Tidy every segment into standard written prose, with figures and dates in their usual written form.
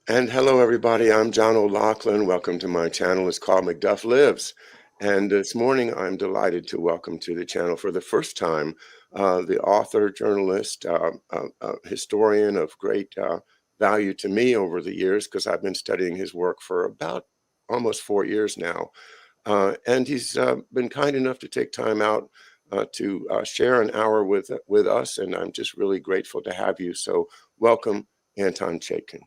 And hello, everybody. I'm John OLoughlin. Welcome to my channel. It's called Macduff Lives. And this morning, I'm delighted to welcome to the channel for the first time the author, journalist, historian of great value to me over the years, because I've been studying his work for about almost 4 years now. And he's been kind enough to take time out to share an hour with us. And I'm just really grateful to have you. So welcome, Anton Chaitkin.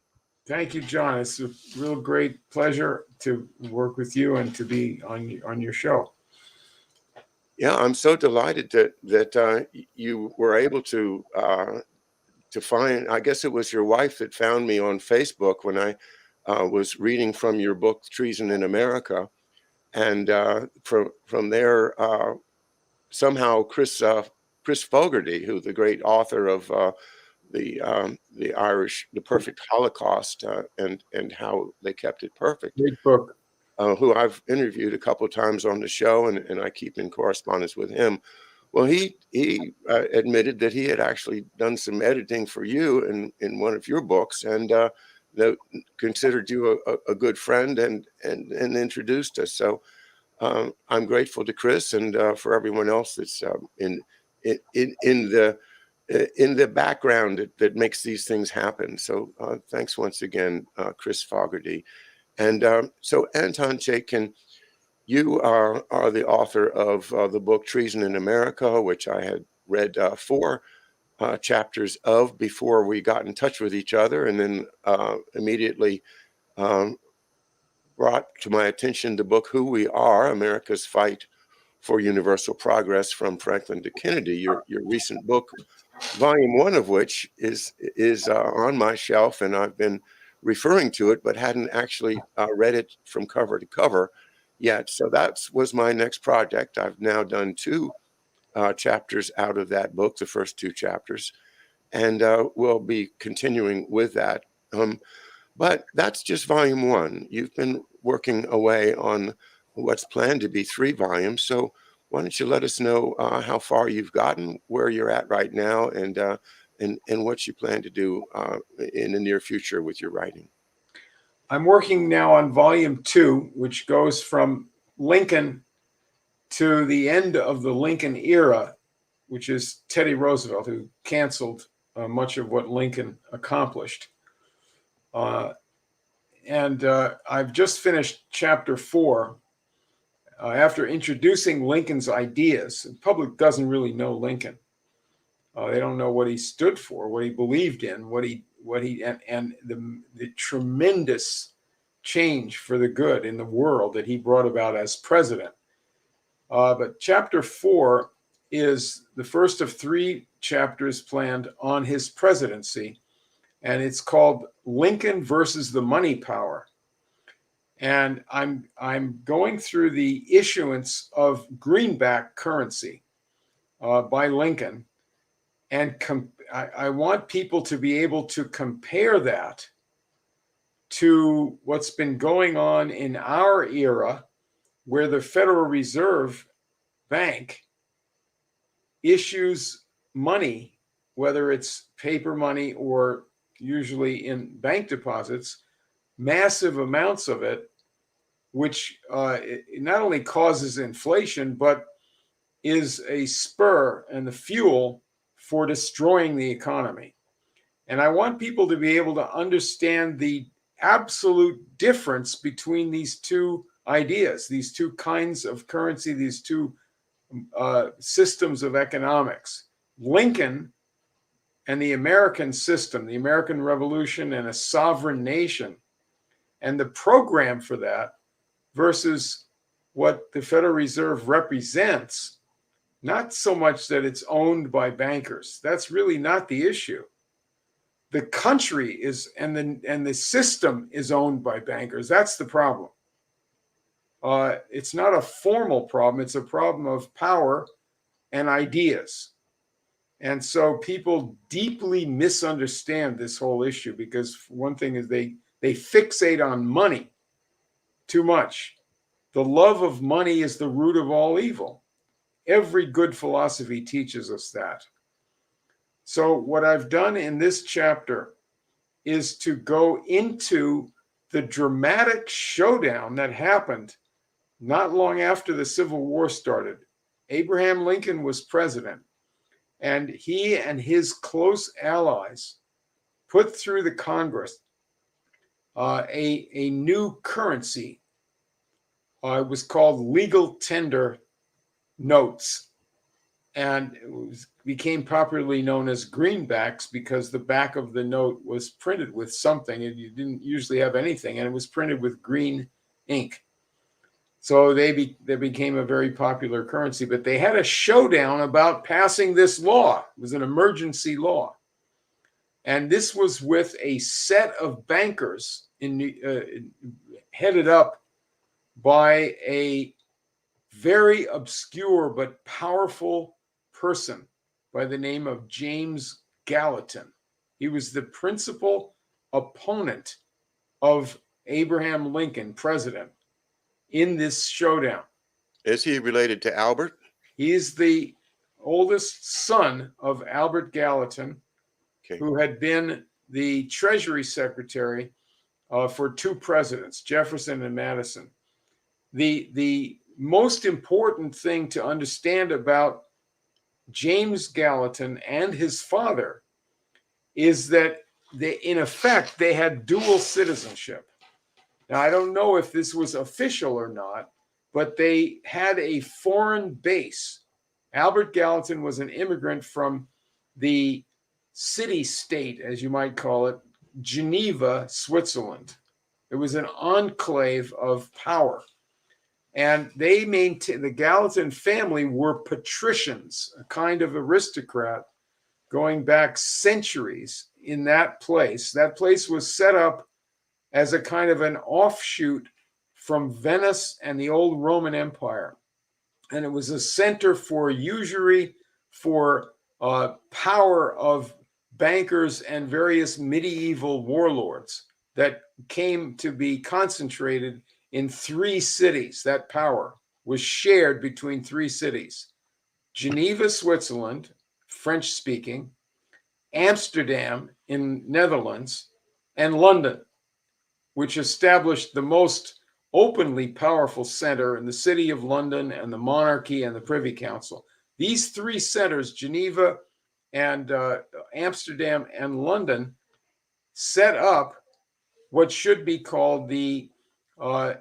Thank you, John. It's a real great pleasure to work with you and to be on your show. Yeah, I'm so delighted that you were able to find. I guess it was your wife that found me on Facebook when I was reading from your book Treason in America, and from there somehow Chris Fogarty, who the great author of the Irish, The Perfect Holocaust, and how they kept it perfect. Great book. Who I've interviewed a couple of times on the show, and I keep in correspondence with him. Well, he admitted that he had actually done some editing for you in one of your books, and considered you a good friend and introduced us. So I'm grateful to Chris and for everyone else that's in the background that makes these things happen. So thanks once again, Chris Fogarty. And so, Anton Chaitkin, you are the author of the book Treason in America, which I had read 4 chapters of before we got in touch with each other, and then immediately brought to my attention the book Who We Are, America's Fight for Universal Progress from Franklin to Kennedy, your recent book, volume 1 of which is on my shelf, and I've been referring to it, but hadn't actually read it from cover to cover yet. So that was my next project. I've now done 2 chapters out of that book, the first 2 chapters, and we'll be continuing with that. But that's just volume 1. You've been working away on what's planned to be 3 volumes. So why don't you let us know how far you've gotten, where you're at right now, and what you plan to do in the near future with your writing. I'm working now on volume 2, which goes from Lincoln to the end of the Lincoln era, which is Teddy Roosevelt, who canceled much of what Lincoln accomplished. And I've just finished chapter 4. After introducing Lincoln's ideas, the public doesn't really know Lincoln. They don't know what he stood for, what he believed in, and the tremendous change for the good in the world that he brought about as president. But chapter 4 is the first of 3 chapters planned on his presidency, and it's called Lincoln versus the Money Power. And I'm going through the issuance of greenback currency by Lincoln, and I want people to be able to compare that to what's been going on in our era, where the Federal Reserve Bank issues money, whether it's paper money or usually in bank deposits, massive amounts of it, which it not only causes inflation, but is a spur and the fuel for destroying the economy. And I want people to be able to understand the absolute difference between these 2 ideas, these 2 kinds of currency, these 2 systems of economics. Lincoln and the American system, the American Revolution, and a sovereign nation, and the program for that, versus what the Federal Reserve represents. Not so much that it's owned by bankers. That's really not the issue. The country is, and the system is owned by bankers. That's the problem. It's not a formal problem. It's a problem of power and ideas. And so people deeply misunderstand this whole issue, because one thing is they fixate on money too much. The love of money is the root of all evil. Every good philosophy teaches us that. So what I've done in this chapter is to go into the dramatic showdown that happened not long after the Civil War started. Abraham Lincoln was president, and he and his close allies put through the Congress a new currency. It was called legal tender notes, and became popularly known as greenbacks because the back of the note was printed with something, and you didn't usually have anything, and it was printed with green ink. So they became a very popular currency, but they had a showdown about passing this law. It was an emergency law. And this was with a set of bankers headed up by a very obscure but powerful person by the name of James Gallatin. He was the principal opponent of Abraham Lincoln, president, in this showdown. Is he related to Albert? He is the oldest son of Albert Gallatin, who had been the Treasury Secretary for two presidents, Jefferson and Madison. The most important thing to understand about James Gallatin and his father is that in effect, they had dual citizenship. Now, I don't know if this was official or not, but they had a foreign base. Albert Gallatin was an immigrant from the city-state, as you might call it, Geneva, Switzerland. It was an enclave of power. And they maintained, the Gallatin family were patricians, a kind of aristocrat going back centuries in that place. That place was set up as a kind of an offshoot from Venice and the old Roman Empire. And it was a center for usury, for power of bankers and various medieval warlords that came to be concentrated in three cities. That power was shared between three cities: Geneva, Switzerland, French speaking, Amsterdam in Netherlands, and London, which established the most openly powerful center in the city of London and the monarchy and the Privy Council. These three centers, Geneva and Amsterdam and London, set up what should be called the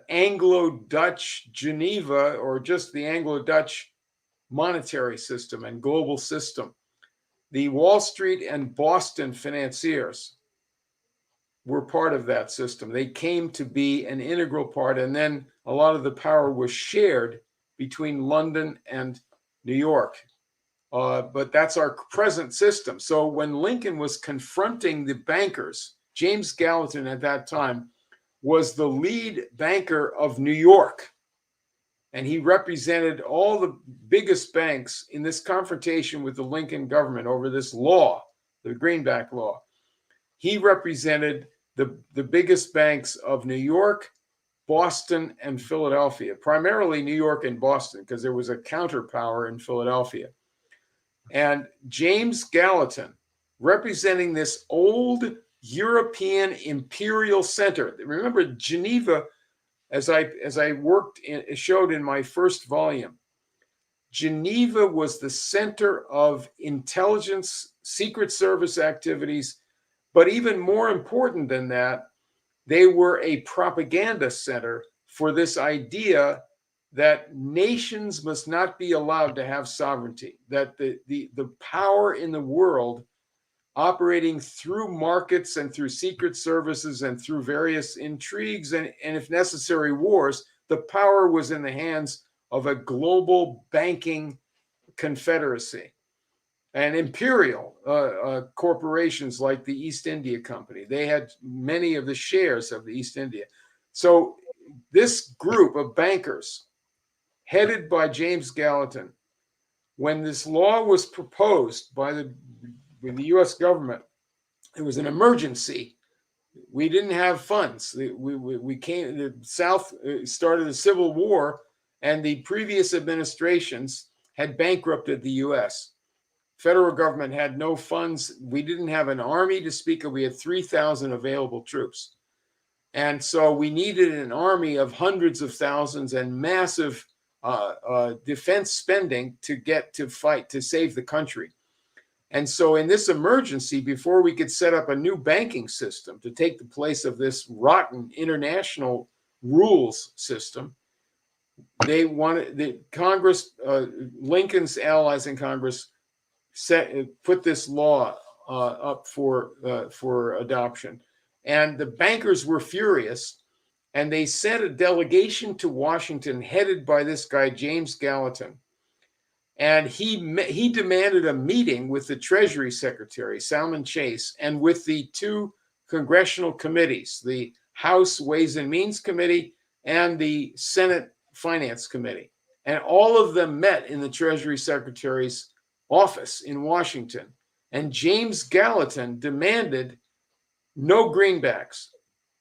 Anglo-Dutch Geneva, or just the Anglo-Dutch monetary system and global system. The Wall Street and Boston financiers were part of that system. They came to be an integral part, and then a lot of the power was shared between London and New York. But that's our present system. So when Lincoln was confronting the bankers, James Gallatin at that time was the lead banker of New York. And he represented all the biggest banks in this confrontation with the Lincoln government over this law, the Greenback Law. He represented the biggest banks of New York, Boston, and Philadelphia, primarily New York and Boston, because there was a counterpower in Philadelphia. And James Gallatin, representing this old European imperial center. Remember, Geneva, as I showed in my first volume, Geneva was the center of intelligence, secret service activities, but even more important than that, they were a propaganda center for this idea that nations must not be allowed to have sovereignty, that the power in the world operating through markets and through secret services and through various intrigues and if necessary, wars, the power was in the hands of a global banking confederacy. And imperial corporations like the East India Company, they had many of the shares of the East India. So this group of bankers, headed by James Gallatin, when this law was proposed by the U.S. government, it was an emergency. We didn't have funds. The South started a civil war, and the previous administrations had bankrupted the U.S. federal government had no funds. We didn't have an army to speak of. We had 3,000 available troops. And so we needed an army of hundreds of thousands and massive defense spending to get to fight to save the country. And so in this emergency, before we could set up a new banking system to take the place of this rotten international rules system, they wanted the Congress, Lincoln's allies in Congress put this law up for adoption. And the bankers were furious, and they sent a delegation to Washington headed by this guy, James Gallatin. And he demanded a meeting with the Treasury Secretary, Salmon Chase, and with the two congressional committees, the House Ways and Means Committee and the Senate Finance Committee. And all of them met in the Treasury Secretary's office in Washington. And James Gallatin demanded no greenbacks.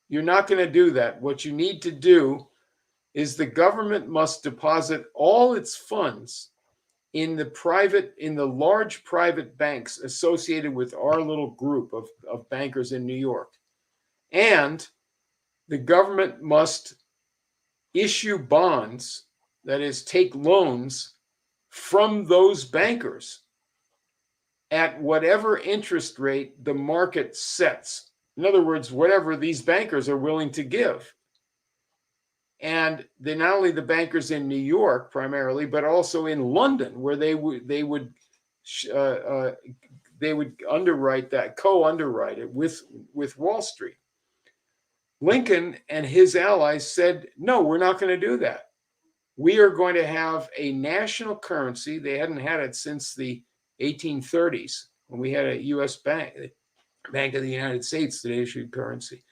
You're not going to do that. What you need to do is the government must deposit all its funds in the large private banks associated with our little group of bankers in New York. And the government must issue bonds, that is, take loans from those bankers at whatever interest rate the market sets. In other words, whatever these bankers are willing to give. And they're not only the bankers in New York primarily, but also in London, where they would underwrite that, co-underwrite it with Wall Street. Lincoln and his allies said, no, we're not going to do that. We are going to have a national currency. They hadn't had it since the 1830s when we had a U.S. bank, Bank of the United States, that issued currency.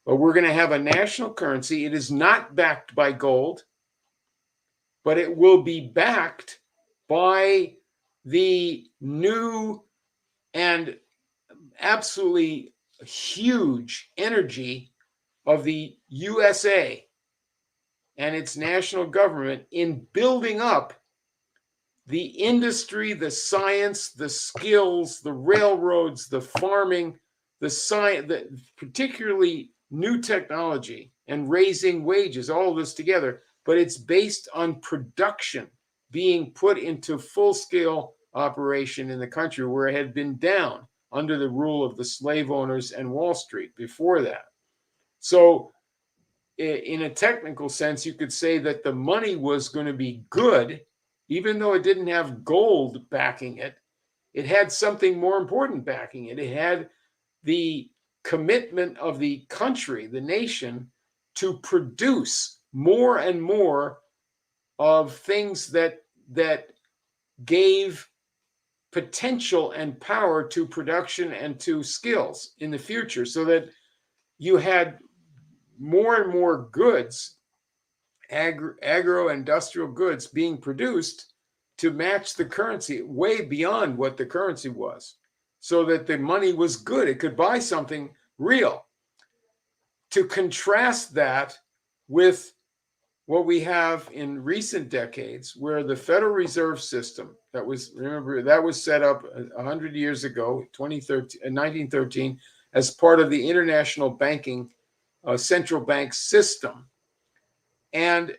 But we're going to have a national currency. It is not backed by gold, but it will be backed by the new and absolutely huge energy of the USA and its national government in building up the industry, the science, the skills, the railroads, the farming, the science, particularly new technology and raising wages, all this together. But it's based on production being put into full-scale operation in the country where it had been down under the rule of the slave owners and Wall Street before that. So in a technical sense, you could say that the money was going to be good, even though it didn't have gold backing it. It had something more important backing it. It had the commitment of the country, the nation, to produce more and more of things that gave potential and power to production and to skills in the future, so that you had more and more goods, agro-industrial goods being produced to match the currency way beyond what the currency was, so that the money was good. It could buy something real. To contrast that with what we have in recent decades, where the Federal Reserve System that was set up 100 years ago, 1913, as part of the international banking central bank system. And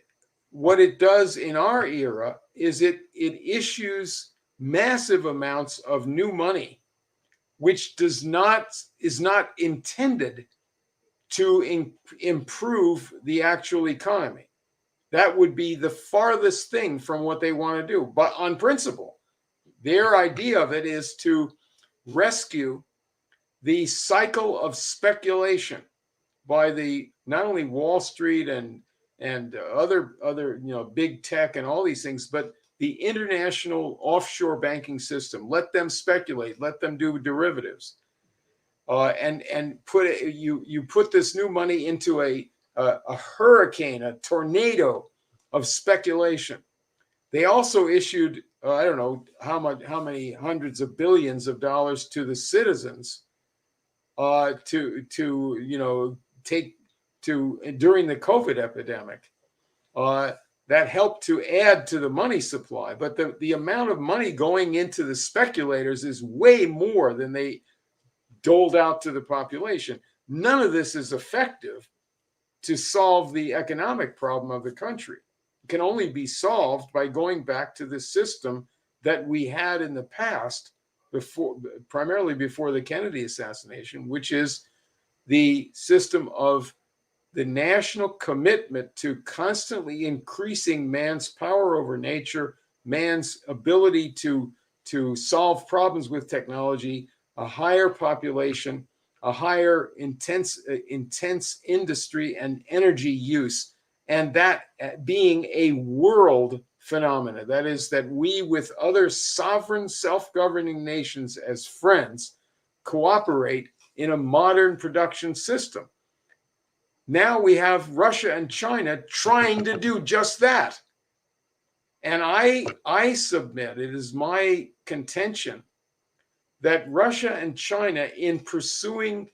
what it does in our era is it issues massive amounts of new money, which is not intended to improve the actual economy. That would be the farthest thing from what they want to do. But on principle, their idea of it is to rescue the cycle of speculation by not only Wall Street and other big tech and all these things, but the international offshore banking system. Let them speculate. Let them do derivatives, and put this new money into a hurricane, a tornado of speculation. They also issued I don't know how many hundreds of billions of dollars to the citizens during the COVID epidemic. that help to add to the money supply. But the amount of money going into the speculators is way more than they doled out to the population. None of this is effective to solve the economic problem of the country. It can only be solved by going back to the system that we had in the past, primarily before the Kennedy assassination, which is the system of the national commitment to constantly increasing man's power over nature, man's ability to solve problems with technology, a higher population, a higher intense industry and energy use, and that being a world phenomena. That is, that we with other sovereign self-governing nations as friends cooperate in a modern production system. Now we have Russia and China trying to do just that. And I submit, it is my contention that Russia and China, in pursuing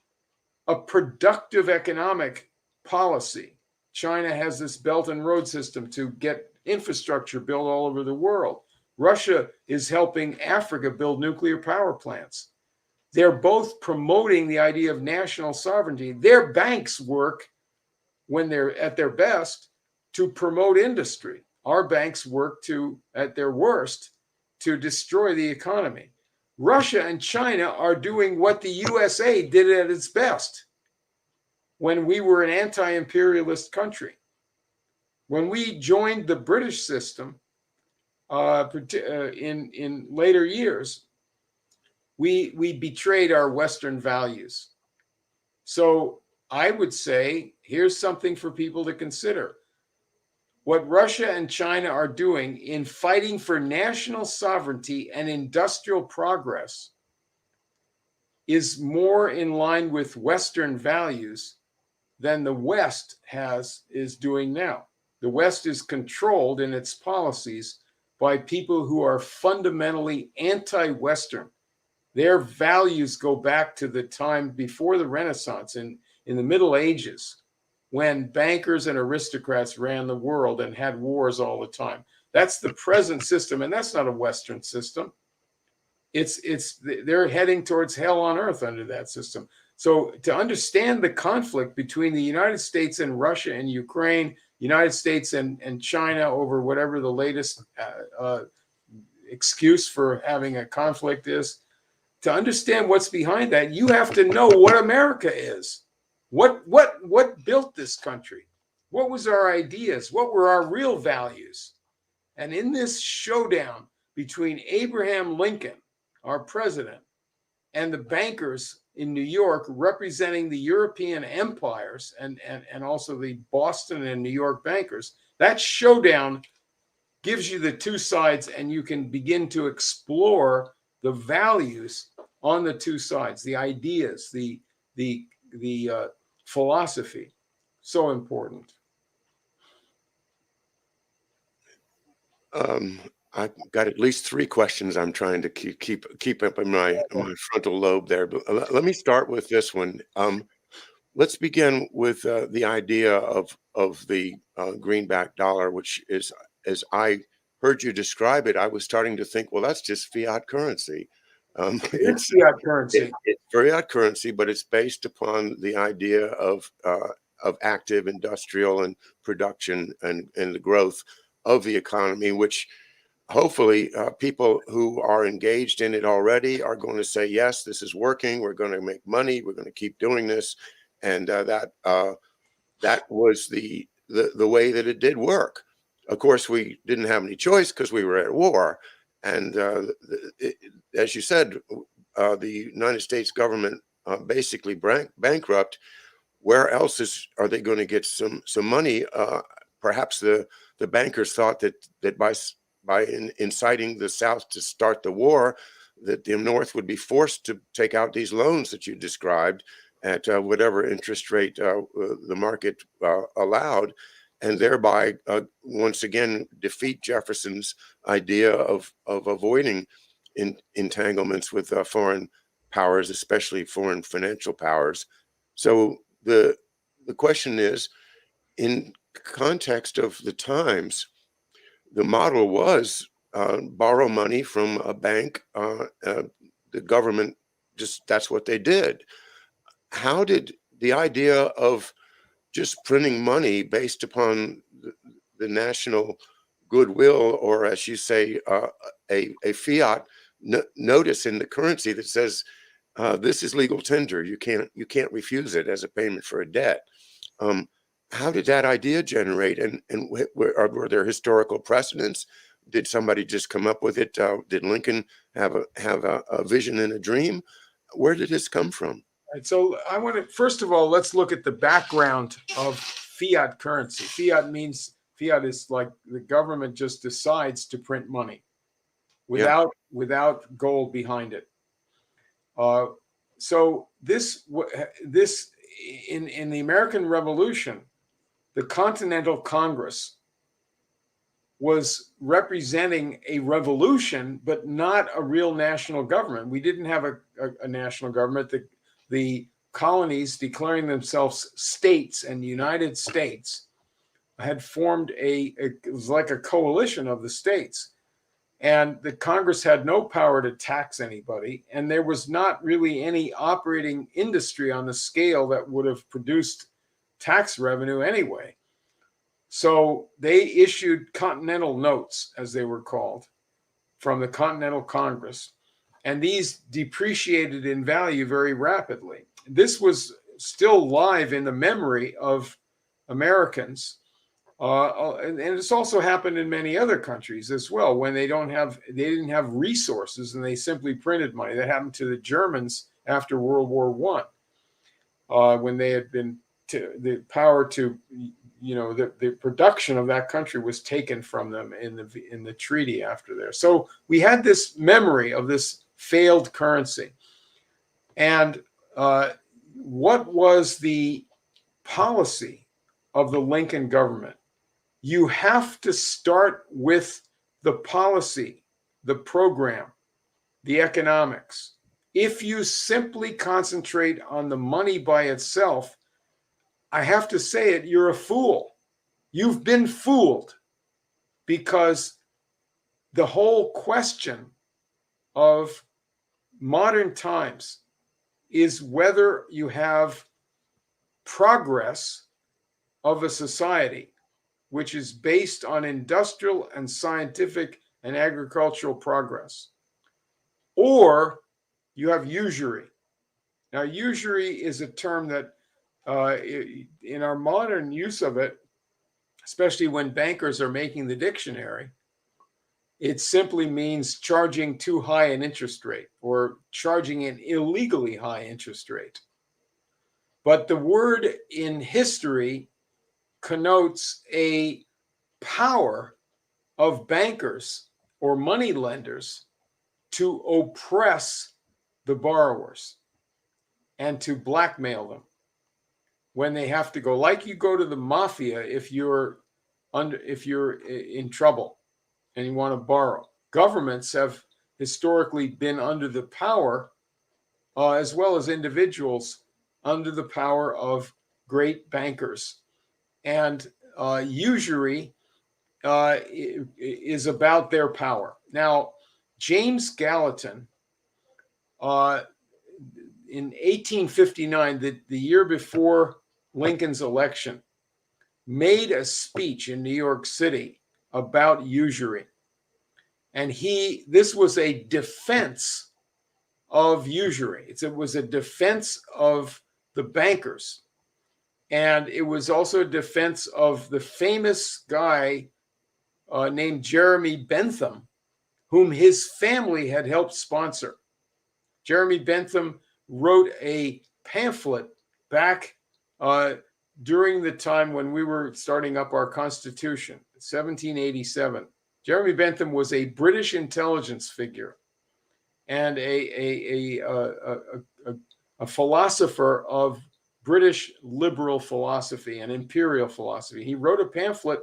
a productive economic policy, China has this Belt and Road system to get infrastructure built all over the world. Russia is helping Africa build nuclear power plants. They're both promoting the idea of national sovereignty. Their banks work, when they're at their best, to promote industry. Our banks work at their worst, to destroy the economy. Russia and China are doing what the USA did at its best when we were an anti-imperialist country. When we joined the British system in later years, we betrayed our Western values. So I would say, here's something for people to consider. What Russia and China are doing in fighting for national sovereignty and industrial progress is more in line with Western values than the West is doing now. The West is controlled in its policies by people who are fundamentally anti-Western. Their values go back to the time before the Renaissance, in the Middle Ages, when bankers and aristocrats ran the world and had wars all the time. That's the present system, and that's not a Western system. They're heading towards hell on earth under that system. So to understand the conflict between the United States and Russia and Ukraine, United States and China over whatever the latest excuse for having a conflict is, to understand what's behind that, you have to know what America is. What built this country? What was our ideas? What were our real values? And in this showdown between Abraham Lincoln, our president, and the bankers in New York representing the European empires and also the Boston and New York bankers, that showdown gives you the two sides, and you can begin to explore the values on the two sides, the ideas, the philosophy. So important. I've got at least 3 questions I'm trying to keep up in my frontal lobe there. But let me start with this one. Let's begin with the idea of the greenback dollar, which is, as I heard you describe it, I was starting to think, well, that's just fiat currency. It's fiat currency. It's fiat currency, but it's based upon the idea of active industrial and production and the growth of the economy, which hopefully people who are engaged in it already are going to say, yes, this is working. We're going to make money. We're going to keep doing this. And that was the way that it did work. Of course, we didn't have any choice because we were at war. And as you said, the United States government basically bankrupt. Where else are they going to get some money? Perhaps the bankers thought that by inciting the South to start the war, that the North would be forced to take out these loans that you described at whatever interest rate the market allowed, and thereby once again defeat Jefferson's idea of avoiding entanglements with foreign powers, especially foreign financial powers. So the question is, in context of the times, the model was borrow money from a bank. The government just, that's what they did. How did the idea of just printing money based upon the national goodwill, or as you say, a fiat notice in the currency that says this is legal tender, you can't refuse it as a payment for a debt. Um, how did that idea generate, and were there historical precedents? Did somebody just come up with it? Did Lincoln have a vision and a dream? Where did this come from? Right, so I want to, first of all, let's look at the background of fiat currency. Fiat is like the government just decides to print money Yeah, without gold behind it. So this in the American Revolution, the Continental Congress was representing a revolution, but not a real national government. We didn't have a national government. The colonies, declaring themselves states and United States, had formed it was like a coalition of the states. And the Congress had no power to tax anybody. And there was not really any operating industry on the scale that would have produced tax revenue anyway. So they issued Continental Notes, as they were called, from the Continental Congress. And these depreciated in value very rapidly. This was still live in the memory of Americans. And it's also happened in many other countries as well, when they didn't have resources and they simply printed money. That happened to the Germans after World War I, when they had been the power to, the production of that country was taken from them in the treaty after there. So we had this memory of this failed currency. And what was the policy of the Lincoln government? You have to start with the policy, the program, the economics. If you simply concentrate on the money by itself, I have to say it, you're a fool. You've been fooled, because the whole question of modern times is whether you have progress of a society which is based on industrial and scientific and agricultural progress, or you have usury. Now, usury is a term that in our modern use of it, especially when bankers are making the dictionary, it simply means charging too high an interest rate or charging an illegally high interest rate. But the word in history connotes a power of bankers or money lenders to oppress the borrowers and to blackmail them when they have to go, like you go to the mafia if you're in trouble and you want to borrow. Governments have historically been under the power, as well as individuals, under the power of great bankers. And usury is about their power. Now, James Gallatin, in 1859, the year before Lincoln's election, made a speech in New York City about usury. And this was a defense of usury. It was a defense of the bankers. And it was also a defense of the famous guy named Jeremy Bentham, whom his family had helped sponsor. Jeremy Bentham wrote a pamphlet back during the time when we were starting up our Constitution, 1787. Jeremy Bentham was a British intelligence figure and a philosopher of British liberal philosophy and imperial philosophy. He wrote a pamphlet,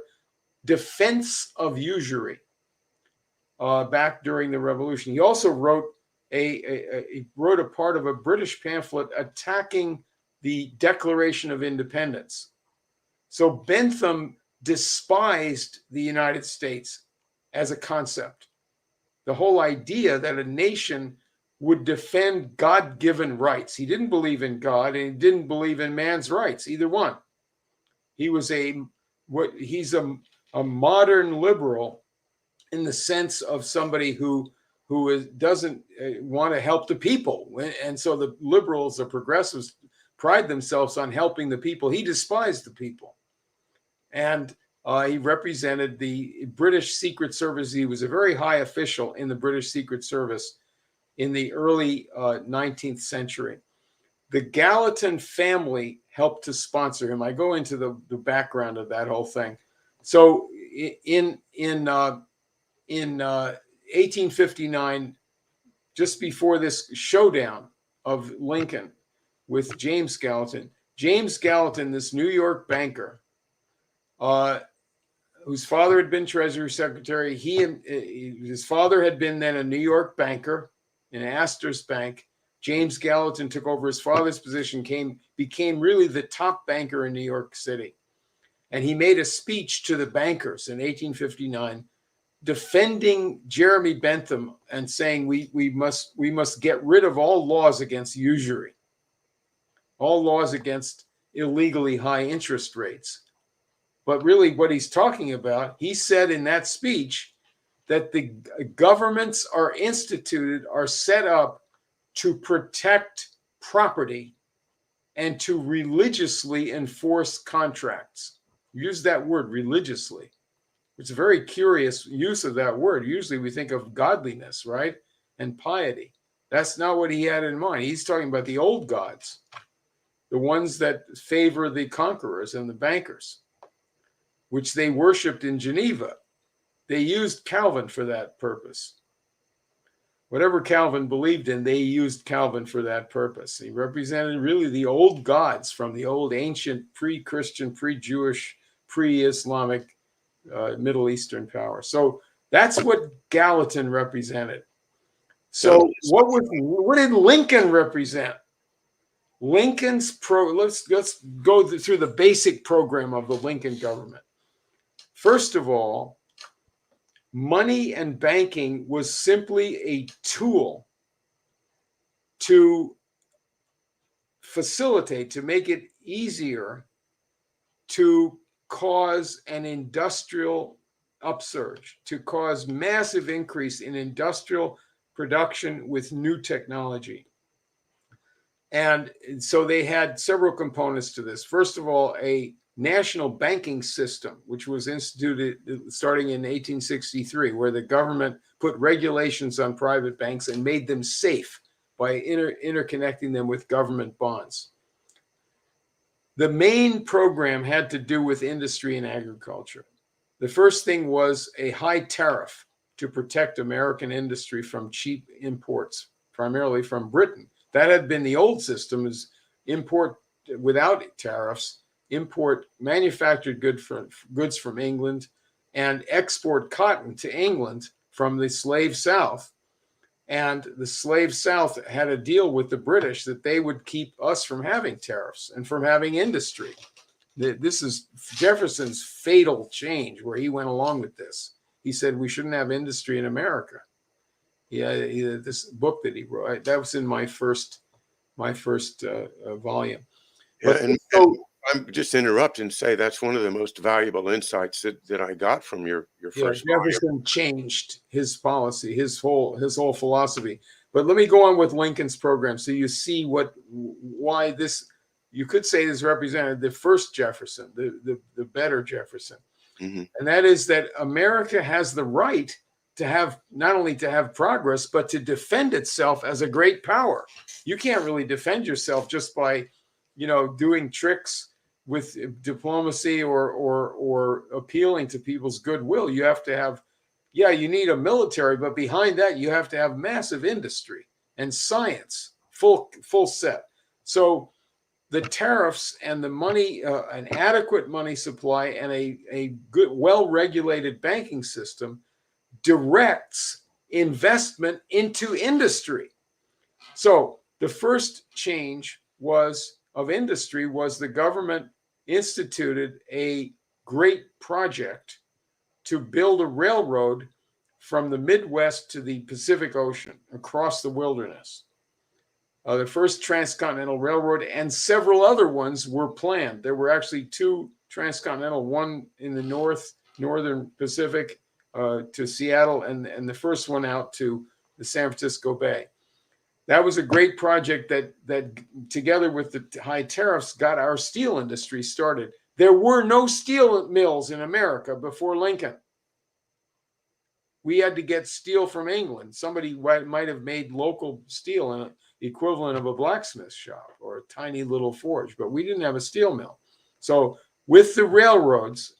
Defense of Usury, back during the Revolution. He also wrote a part of a British pamphlet attacking the Declaration of Independence. So Bentham despised the United States as a concept. The whole idea that a nation would defend God-given rights. He didn't believe in God, and he didn't believe in man's rights, either one. He's a modern liberal in the sense of somebody who doesn't want to help the people. And so the liberals, the progressives, pride themselves on helping the people. He despised the people. And he represented the British Secret Service. He was a very high official in the British Secret Service in the early 19th century. The Gallatin family helped to sponsor him. I go into the background of that whole thing. So in 1859, just before this showdown of Lincoln with James Gallatin, this New York banker, whose father had been Treasury Secretary, his father had been then a New York banker in Astor's Bank. James Gallatin took over his father's position, became really the top banker in New York City. And he made a speech to the bankers in 1859 defending Jeremy Bentham and saying we must get rid of all laws against usury, all laws against illegally high interest rates. But really what he's talking about, he said in that speech that the governments are set up to protect property and to religiously enforce contracts. Use that word, religiously. It's a very curious use of that word. Usually we think of godliness, right? And piety. That's not what he had in mind. He's talking about the old gods, the ones that favor the conquerors and the bankers, which they worshipped in Geneva. They used Calvin for that purpose. Whatever Calvin believed in, they used Calvin for that purpose. He represented really the old gods from the old ancient pre-Christian, pre-Jewish, pre-Islamic Middle Eastern power. So that's what Gallatin represented. So what did Lincoln represent? Let's go through the basic program of the Lincoln government. First of all, money and banking was simply a tool to facilitate, to make it easier to cause an industrial upsurge, to cause massive increase in industrial production with new technology. And so they had several components to this. First of all, a national banking system, which was instituted starting in 1863, where the government put regulations on private banks and made them safe by interconnecting them with government bonds. The main program had to do with industry and agriculture. The first thing was a high tariff to protect American industry from cheap imports, primarily from Britain. That had been the old system, is import without tariffs, import manufactured goods from England, and export cotton to England from the slave South. And the slave South had a deal with the British that they would keep us from having tariffs and from having industry. This is Jefferson's fatal change where he went along with this. He said we shouldn't have industry in America. This book that he wrote, that was in my first volume. Yeah, and I'm just interrupt and say that's one of the most valuable insights that I got from your first Jefferson volume. changed his policy, his whole philosophy. But let me go on with Lincoln's program so you see why this, you could say, this represented the first Jefferson, the better Jefferson. Mm-hmm. And that is that America has the right to have, not only to have progress, but to defend itself as a great power. You can't really defend yourself just by, doing tricks with diplomacy or appealing to people's goodwill. You have to have, you need a military, but behind that, you have to have massive industry and science, full set. So the tariffs and the money, an adequate money supply and a good, well-regulated banking system directs investment into industry. So the first change of industry was the government instituted a great project to build a railroad from the Midwest to the Pacific Ocean across the wilderness. The first transcontinental railroad and several other ones were planned. There were actually two transcontinental, one in the northern Pacific to Seattle, and the first one out to the San Francisco Bay. That was a great project that together with the high tariffs got our steel industry started. There were no steel mills in America before Lincoln. We had to get steel from England. Somebody might have made local steel in the equivalent of a blacksmith shop or a tiny little forge, but we didn't have a steel mill. So with the railroads,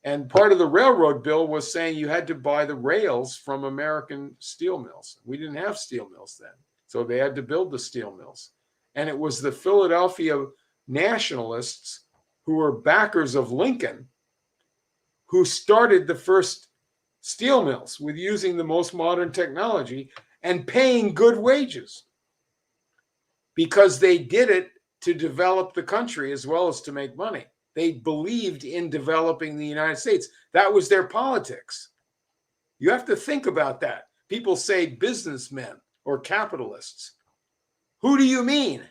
and part of the railroad bill was saying you had to buy the rails from American steel mills. We didn't have steel mills then, so they had to build the steel mills. And it was the Philadelphia nationalists who were backers of Lincoln who started the first steel mills with using the most modern technology and paying good wages, because they did it to develop the country as well as to make money. They believed in developing the United States. That was their politics. You have to think about that. People say businessmen or capitalists. Who do you mean?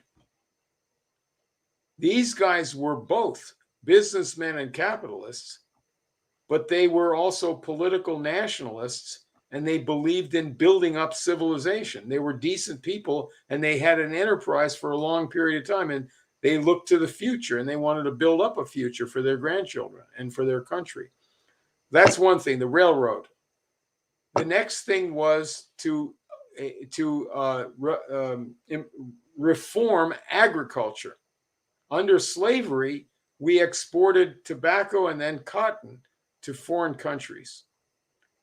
These guys were both businessmen and capitalists, but they were also political nationalists, and they believed in building up civilization. They were decent people, and they had an enterprise for a long period of time, and they looked to the future, and they wanted to build up a future for their grandchildren and for their country. That's one thing, the railroad. The next thing was to reform agriculture. Under slavery, we exported tobacco and then cotton to foreign countries.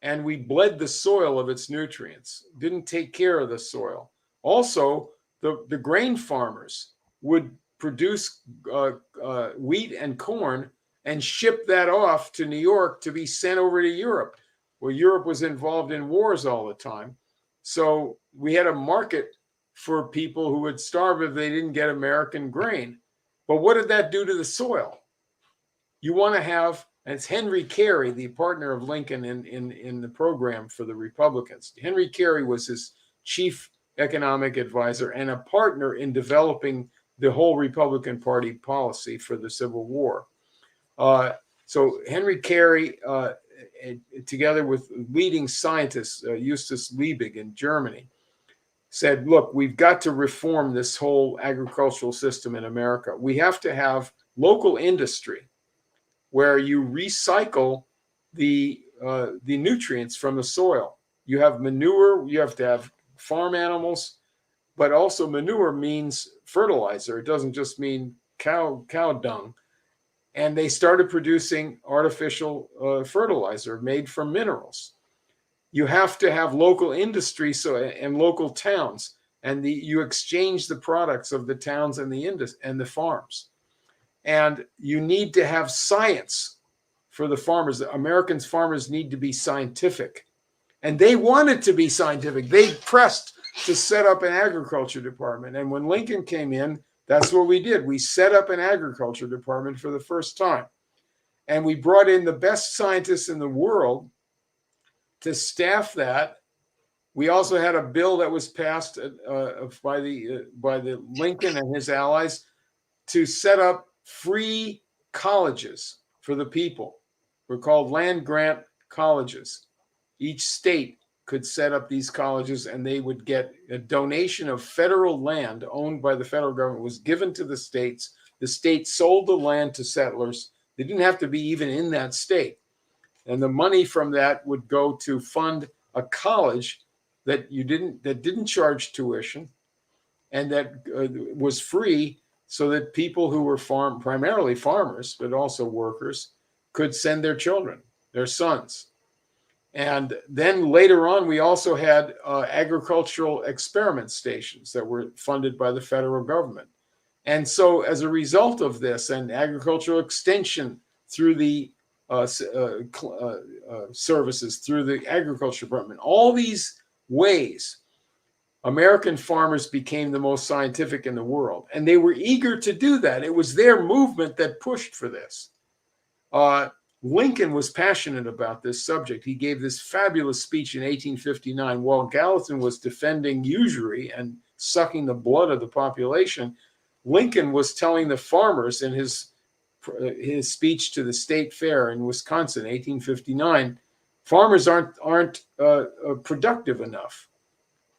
And we bled the soil of its nutrients, didn't take care of the soil. Also, the grain farmers would produce wheat and corn and ship that off to New York to be sent over to Europe. Well, Europe was involved in wars all the time. So we had a market for people who would starve if they didn't get American grain. But what did that do to the soil? You want to have, and it's Henry Carey, the partner of Lincoln in the program for the Republicans. Henry Carey was his chief economic advisor and a partner in developing the whole Republican Party policy for the Civil War. So Henry Carey, together with leading scientists, Justus Liebig in Germany, said, look, we've got to reform this whole agricultural system in America. We have to have local industry where you recycle the nutrients from the soil. You have manure, you have to have farm animals, but also manure means fertilizer. It doesn't just mean cow dung. And they started producing artificial fertilizer made from minerals. You have to have local industry and local towns, and you exchange the products of the towns and the farms. And you need to have science for the farmers. Americans farmers need to be scientific. And they wanted to be scientific. They pressed to set up an agriculture department. And when Lincoln came in, that's what we did. We set up an agriculture department for the first time. And we brought in the best scientists in the world to staff that. We also had a bill that was passed by the Lincoln and his allies to set up free colleges for the people. We're called land grant colleges. Each state could set up these colleges, and they would get a donation of federal land owned by the federal government was given to the states. The state sold the land to settlers. They didn't have to be even in that state. And the money from that would go to fund a college that didn't charge tuition and that was free, so that people who were primarily farmers, but also workers, could send their children, their sons. And then later on, we also had agricultural experiment stations that were funded by the federal government. And so as a result of this, and agricultural extension through the services, through the agriculture department, all these ways, American farmers became the most scientific in the world. And they were eager to do that. It was their movement that pushed for this. Lincoln was passionate about this subject. He gave this fabulous speech in 1859 while Gallatin was defending usury and sucking the blood of the population. Lincoln was telling the farmers in his speech to the state fair in Wisconsin, 1859, farmers aren't productive enough.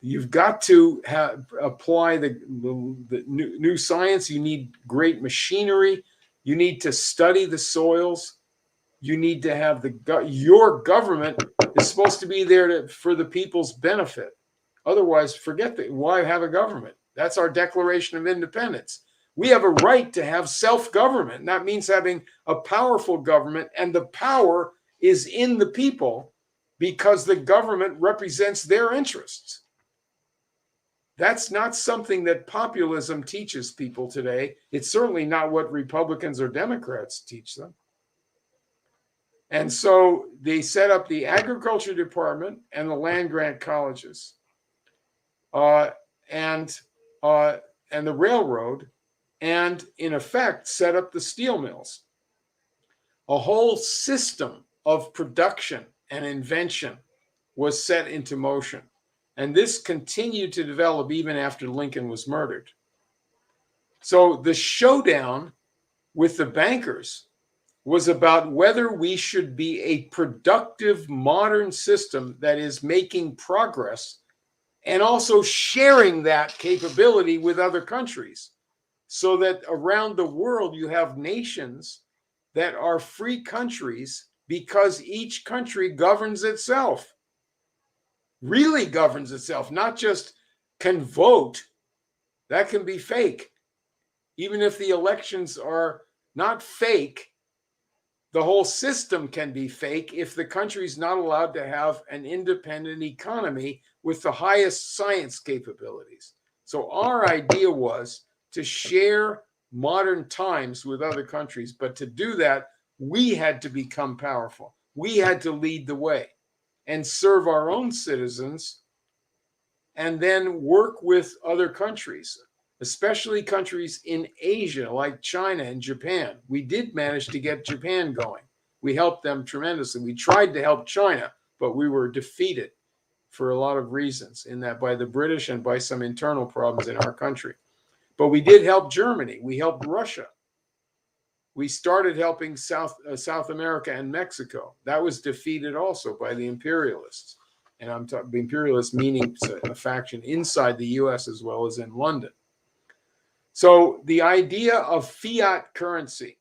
You've got to apply the new science. You need great machinery. You need to study the soils. You need to have your government is supposed to be there for the people's benefit. Otherwise, why have a government? That's our Declaration of Independence. We have a right to have self-government. That means having a powerful government, and the power is in the people because the government represents their interests. That's not something that populism teaches people today. It's certainly not what Republicans or Democrats teach them. And so they set up the agriculture department and the land grant colleges, and the railroad, and in effect set up the steel mills. A whole system of production and invention was set into motion. And this continued to develop even after Lincoln was murdered. So the showdown with the bankers was about whether we should be a productive modern system that is making progress and also sharing that capability with other countries, so that around the world you have nations that are free countries because each country governs itself, really governs itself, not just can vote. That can be fake. Even if the elections are not fake, the whole system can be fake if the country's not allowed to have an independent economy with the highest science capabilities. So our idea was to share modern times with other countries, but to do that, we had to become powerful. We had to lead the way and serve our own citizens, and then work with other countries, especially countries in Asia like China and Japan. We did manage to get Japan going. We helped them tremendously. We tried to help China, but we were defeated for a lot of reasons in that by the British and by some internal problems in our country. But we did help Germany. We helped Russia. We started helping South America and Mexico. That was defeated also by the imperialists. And I'm talking imperialists meaning a faction inside the US as well as in London. So the idea of fiat currency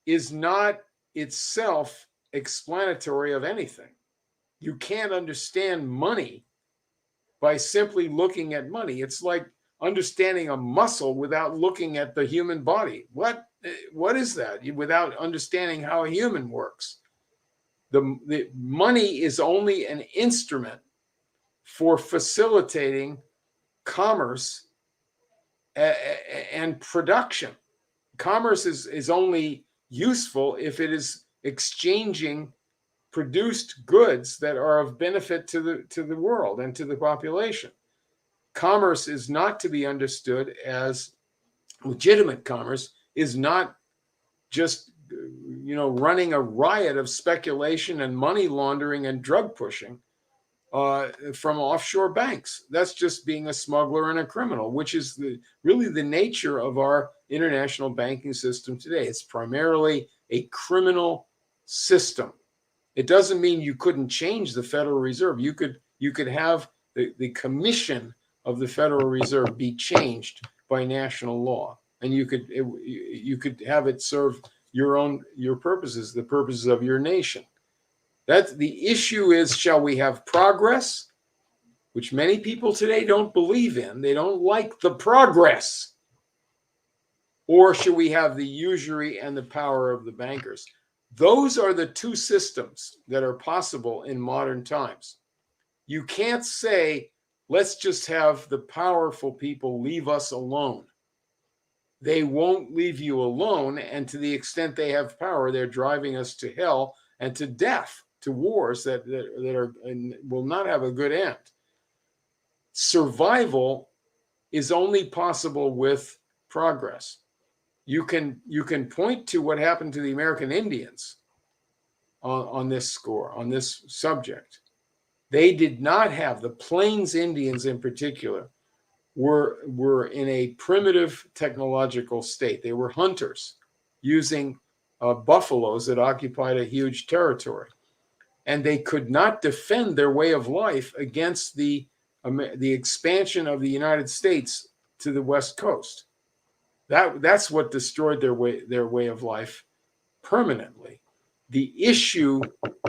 is not itself explanatory of anything. You can't understand money by simply looking at money. It's like understanding a muscle without looking at the human body. What is that? Without understanding how a human works. The money is only an instrument for facilitating commerce and production. Commerce is only useful if it is exchanging produced goods that are of benefit to the world and to the population. Commerce is not to be understood as legitimate. Commerce is not just running a riot of speculation and money laundering and drug pushing from offshore banks. That's just being a smuggler and a criminal, which is really the nature of our international banking system today. It's primarily a criminal system. It doesn't mean you couldn't change the Federal Reserve. You could have the commission of the Federal Reserve be changed by national law, and you could have it serve your purposes, the purposes of your nation. That's the issue. Is shall we have progress, which many people today don't believe in? They don't like the progress. Or should we have the usury and the power of the bankers? Those are the two systems that are possible in modern times. You can't say, let's just have the powerful people leave us alone. They won't leave you alone, and to the extent they have power, they're driving us to hell and to death, to wars that are and will not have a good end. Survival is only possible with progress. You can point to what happened to the American Indians on this score, on this subject. They did not have, the Plains Indians in particular, were in a primitive technological state. They were hunters using buffaloes that occupied a huge territory. And they could not defend their way of life against the expansion of the United States to the West Coast. That's what destroyed their way of life permanently. The issue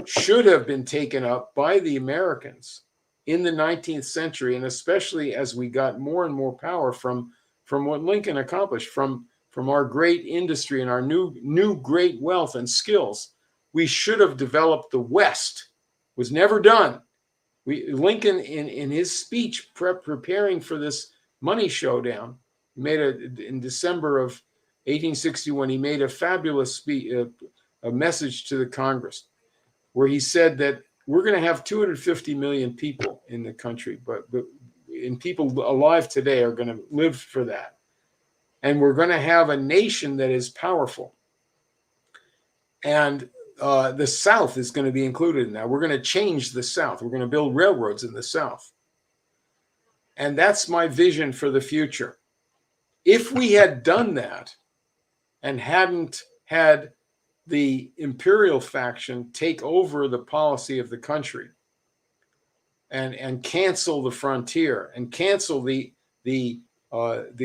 should have been taken up by the Americans in the 19th century, and especially as we got more and more power from what Lincoln accomplished, from our great industry and our new great wealth and skills. We should have developed the West. It was never done. Lincoln, in his speech preparing for this money showdown, in December of 1861, he made a fabulous speech, a message to the Congress, where he said that we're going to have 250 million people in the country, but people alive today are going to live for that. And we're going to have a nation that is powerful. And the South is going to be included in that. We're going to change the South. We're going to build railroads in the South. And that's my vision for the future. If we had done that and hadn't had the imperial faction take over the policy of the country and cancel the frontier and cancel the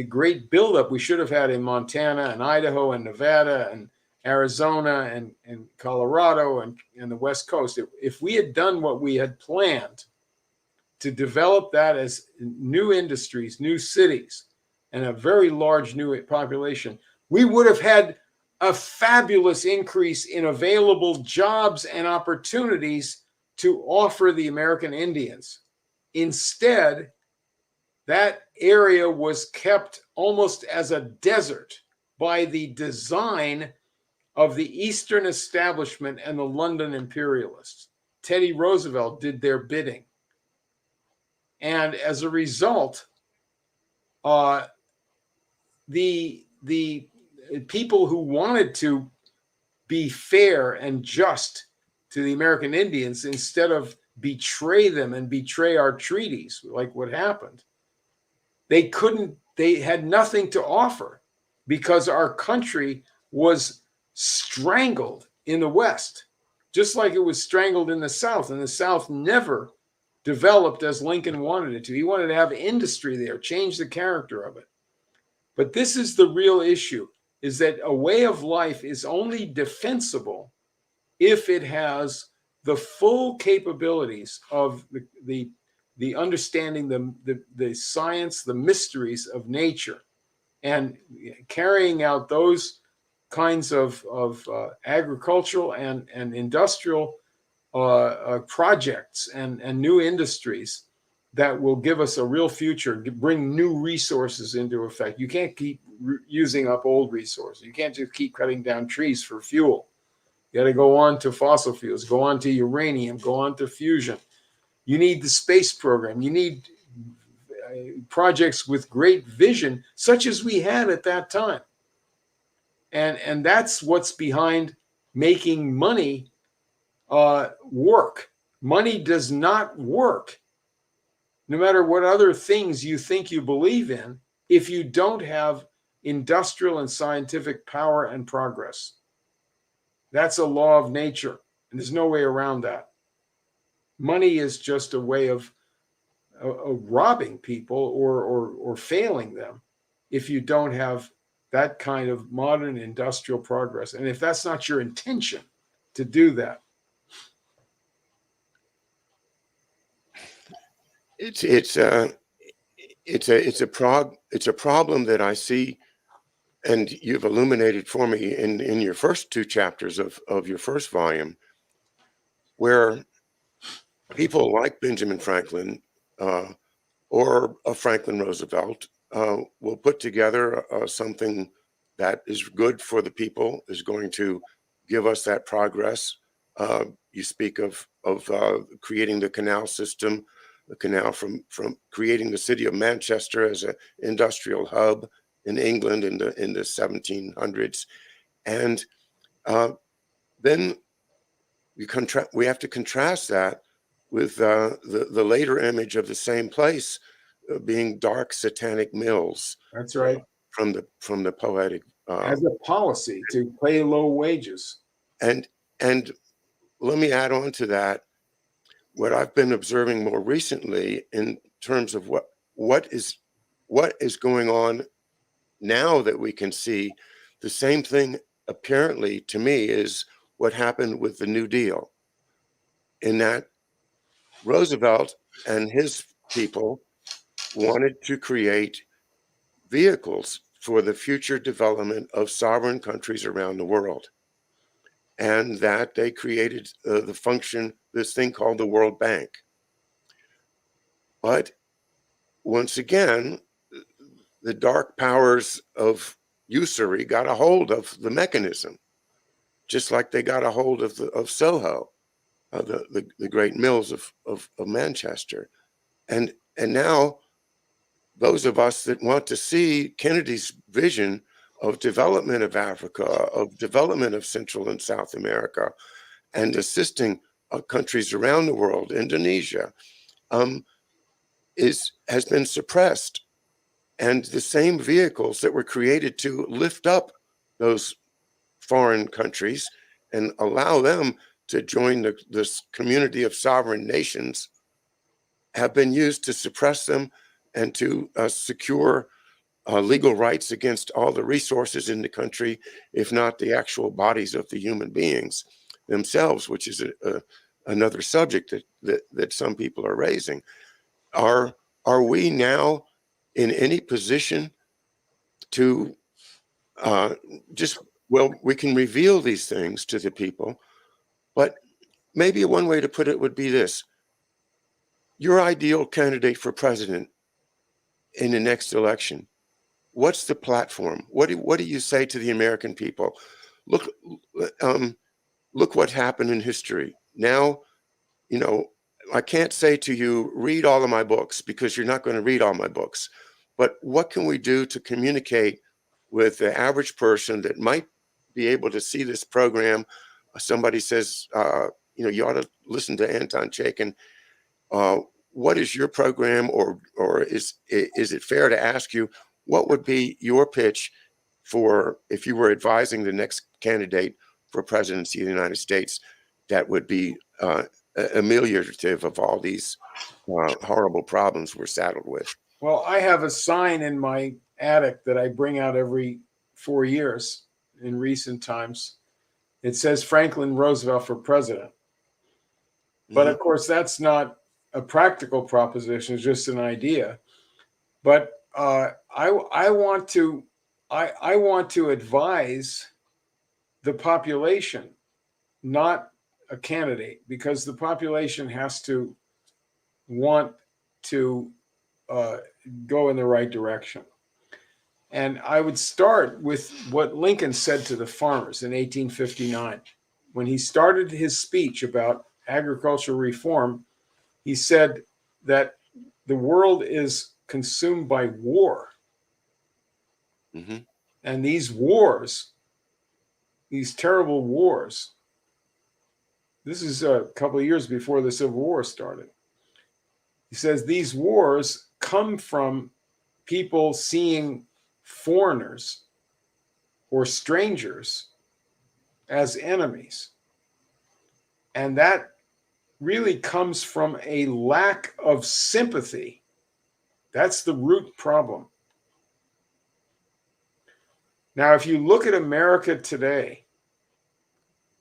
great buildup we should have had in Montana and Idaho and Nevada and Arizona and Colorado and the West Coast, if we had done what we had planned to develop that as new industries, new cities, and a very large new population, we would have had a fabulous increase in available jobs and opportunities to offer the American Indians. Instead, that area was kept almost as a desert by the design of the Eastern establishment and the London imperialists. Teddy Roosevelt did their bidding. And as a result, the people who wanted to be fair and just to the American Indians, instead of betray them and betray our treaties, like what happened, they had nothing to offer because our country was strangled in the West, just like it was strangled in the South. And the South never developed as Lincoln wanted it to. He wanted to have industry there, change the character of it. But this is the real issue, is that a way of life is only defensible if it has the full capabilities of the understanding the science, the mysteries of nature, and carrying out those kinds of agricultural and industrial projects and new industries that will give us a real future, bring new resources into effect. You can't keep using up old resources. You can't just keep cutting down trees for fuel. You got to go on to fossil fuels, go on to uranium, go on to fusion. You need the space program. You need projects with great vision, such as we had at that time. And that's what's behind making money work. Money does not work, no matter what other things you think you believe in, if you don't have industrial and scientific power and progress. That's a law of nature, and there's no way around that. Money is just a way of robbing people or failing them if you don't have that kind of modern industrial progress. And if that's not your intention to do that. It's a problem that I see, and you've illuminated for me in your first two chapters of your first volume, where people like Benjamin Franklin or Franklin Roosevelt will put together something that is good for the people, is going to give us that progress. You speak of creating the canal system, the canal from creating the city of Manchester as an industrial hub in England in the 1700s, and then we have to contrast that with the later image of the same place being dark satanic mills. That's right. From the poetic As a policy to pay low wages. and let me add on to that what I've been observing more recently in terms of what is going on now that we can see. The same thing apparently to me is what happened with the New Deal, in that Roosevelt and his people wanted to create vehicles for the future development of sovereign countries around the world, and that they created this thing called the World Bank. But once again, the dark powers of usury got a hold of the mechanism, just like they got a hold of Soho, the great mills of Manchester, and now those of us that want to see Kennedy's vision of development of Africa, of development of Central and South America, and assisting countries around the world, Indonesia, has been suppressed. And the same vehicles that were created to lift up those foreign countries and allow them to join this community of sovereign nations have been used to suppress them and to secure legal rights against all the resources in the country, if not the actual bodies of the human beings themselves, which is another subject that some people are raising. Are we now in any position to we can reveal these things to the people, but maybe one way to put it would be this: your ideal candidate for president in the next election, what's the platform? What do you say to the American people? Look, look what happened in history. Now, I can't say to you, read all of my books, because you're not going to read all my books. But what can we do to communicate with the average person that might be able to see this program? Somebody says, you ought to listen to Anton Chaitkin. What is your program, or is it fair to ask you, what would be your pitch for if you were advising the next candidate for presidency of the United States that would be ameliorative of all these horrible problems we're saddled with? Well, I have a sign in my attic that I bring out every 4 years in recent times. It says Franklin Roosevelt for president. But of course, that's not a practical proposition, it's just an idea. But I want to advise the population, not a candidate, because the population has to want to go in the right direction. And I would start with what Lincoln said to the farmers in 1859. When he started his speech about agricultural reform, he said that the world is consumed by war. Mm-hmm. And these wars, these terrible wars, this is a couple of years before the Civil War started. He says these wars come from people seeing foreigners or strangers as enemies. And that really comes from a lack of sympathy. That's the root problem. Now, if you look at America today,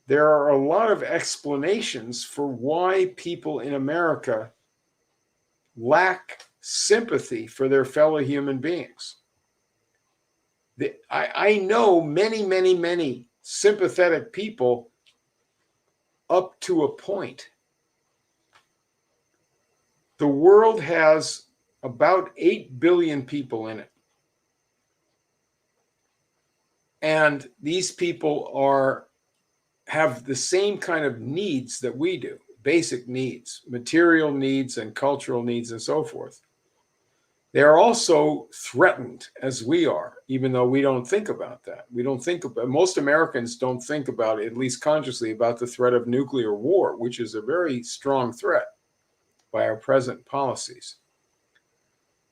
there are a lot of explanations for why people in America lack sympathy for their fellow human beings. I know many, many, many sympathetic people up to a point. The world has about 8 billion people in it. And these people have the same kind of needs that we do, basic needs, material needs and cultural needs and so forth. They're also threatened as we are, even though we don't think about that. We don't think about, most Americans don't think about, at least consciously, about the threat of nuclear war, which is a very strong threat by our present policies.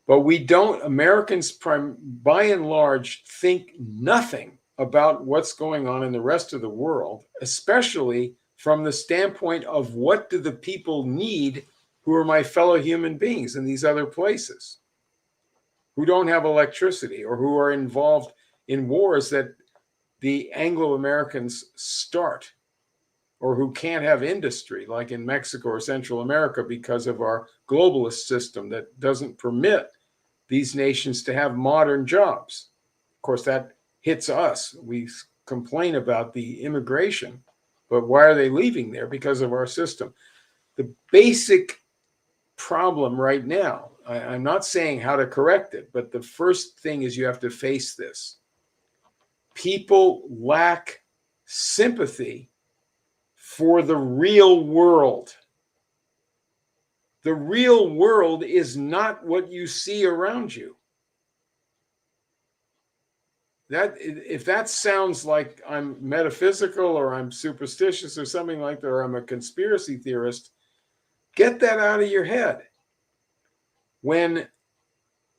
But we don't, Americans, by and large, think nothing about what's going on in the rest of the world, especially from the standpoint of what do the people need who are my fellow human beings in these other places, who don't have electricity or who are involved in wars that the Anglo-Americans start, or who can't have industry like in Mexico or Central America because of our globalist system that doesn't permit these nations to have modern jobs. Of course, that hits us. We complain about the immigration, but why are they leaving there? Because of our system. The basic problem right now, I'm not saying how to correct it, but the first thing is you have to face this. People lack sympathy for the real world. The real world is not what you see around you. That, if that sounds like I'm metaphysical or I'm superstitious or something like that, or I'm a conspiracy theorist, get that out of your head. When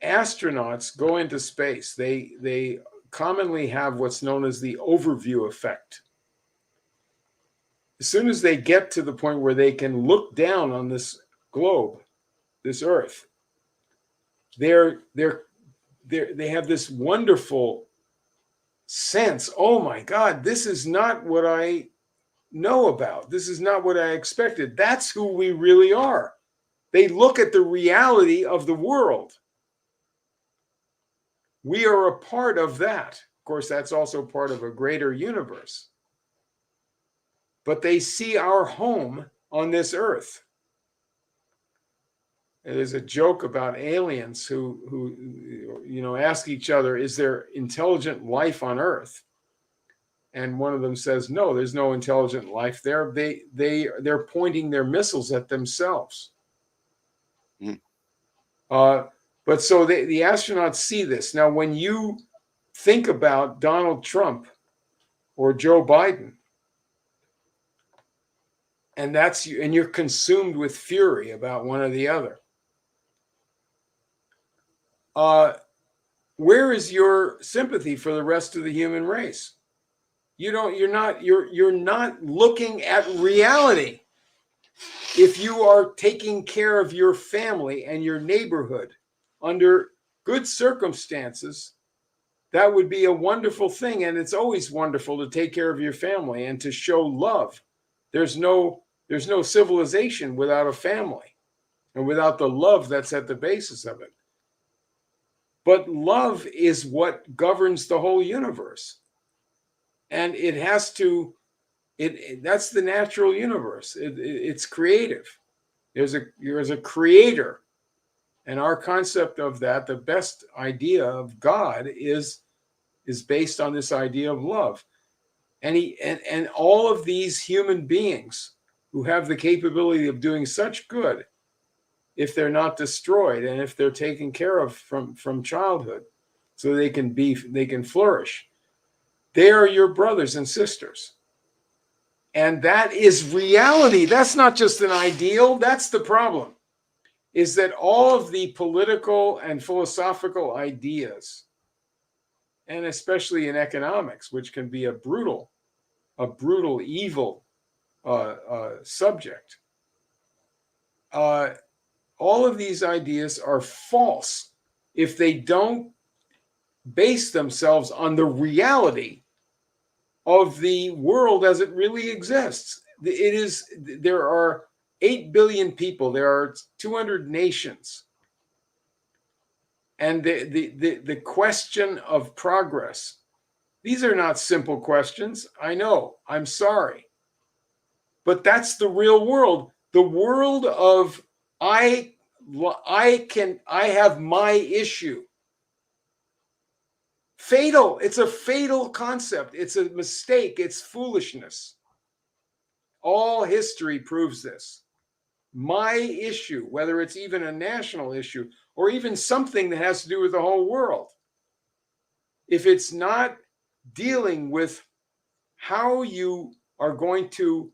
astronauts go into space, they commonly have what's known as the overview effect. As soon as they get to the point where they can look down on this globe, this Earth, they have this wonderful sense. Oh my God, this is not what I know about. This is not what I expected. That's who we really are. They look at the reality of the world. We are a part of that. Of course, that's also part of a greater universe. But they see our home on this Earth. There's a joke about aliens who ask each other, is there intelligent life on Earth? And one of them says, no, there's no intelligent life there. They're pointing their missiles at themselves. Mm. But so the astronauts see this. Now, when you think about Donald Trump or Joe Biden, and you're consumed with fury about one or the other, where is your sympathy for the rest of the human race? You're not looking at reality. If you are taking care of your family and your neighborhood under good circumstances, that would be a wonderful thing. And it's always wonderful to take care of your family and to show love. There's no civilization without a family and without the love that's at the basis of it. But love is what governs the whole universe. And it has to, that's the natural universe. It's creative. There's a creator. And our concept of that, the best idea of God is based on this idea of love. And all of these human beings who have the capability of doing such good, if they're not destroyed and if they're taken care of from childhood, so they can flourish, they are your brothers and sisters. And that is reality. That's not just an ideal. That's the problem, is that all of the political and philosophical ideas, and especially in economics, which can be a brutal, evil subject, all of these ideas are false if they don't base themselves on the reality of the world as it really exists. There are 8 billion people. There are 200 nations. And the question of progress, these are not simple questions. I know, I'm sorry. But that's the real world. The world of I have my issue. Fatal. It's a fatal concept. It's a mistake. It's foolishness. All history proves this. my issue, whether it's even a national issue or even something that has to do with the whole world, if it's not dealing with how you are going to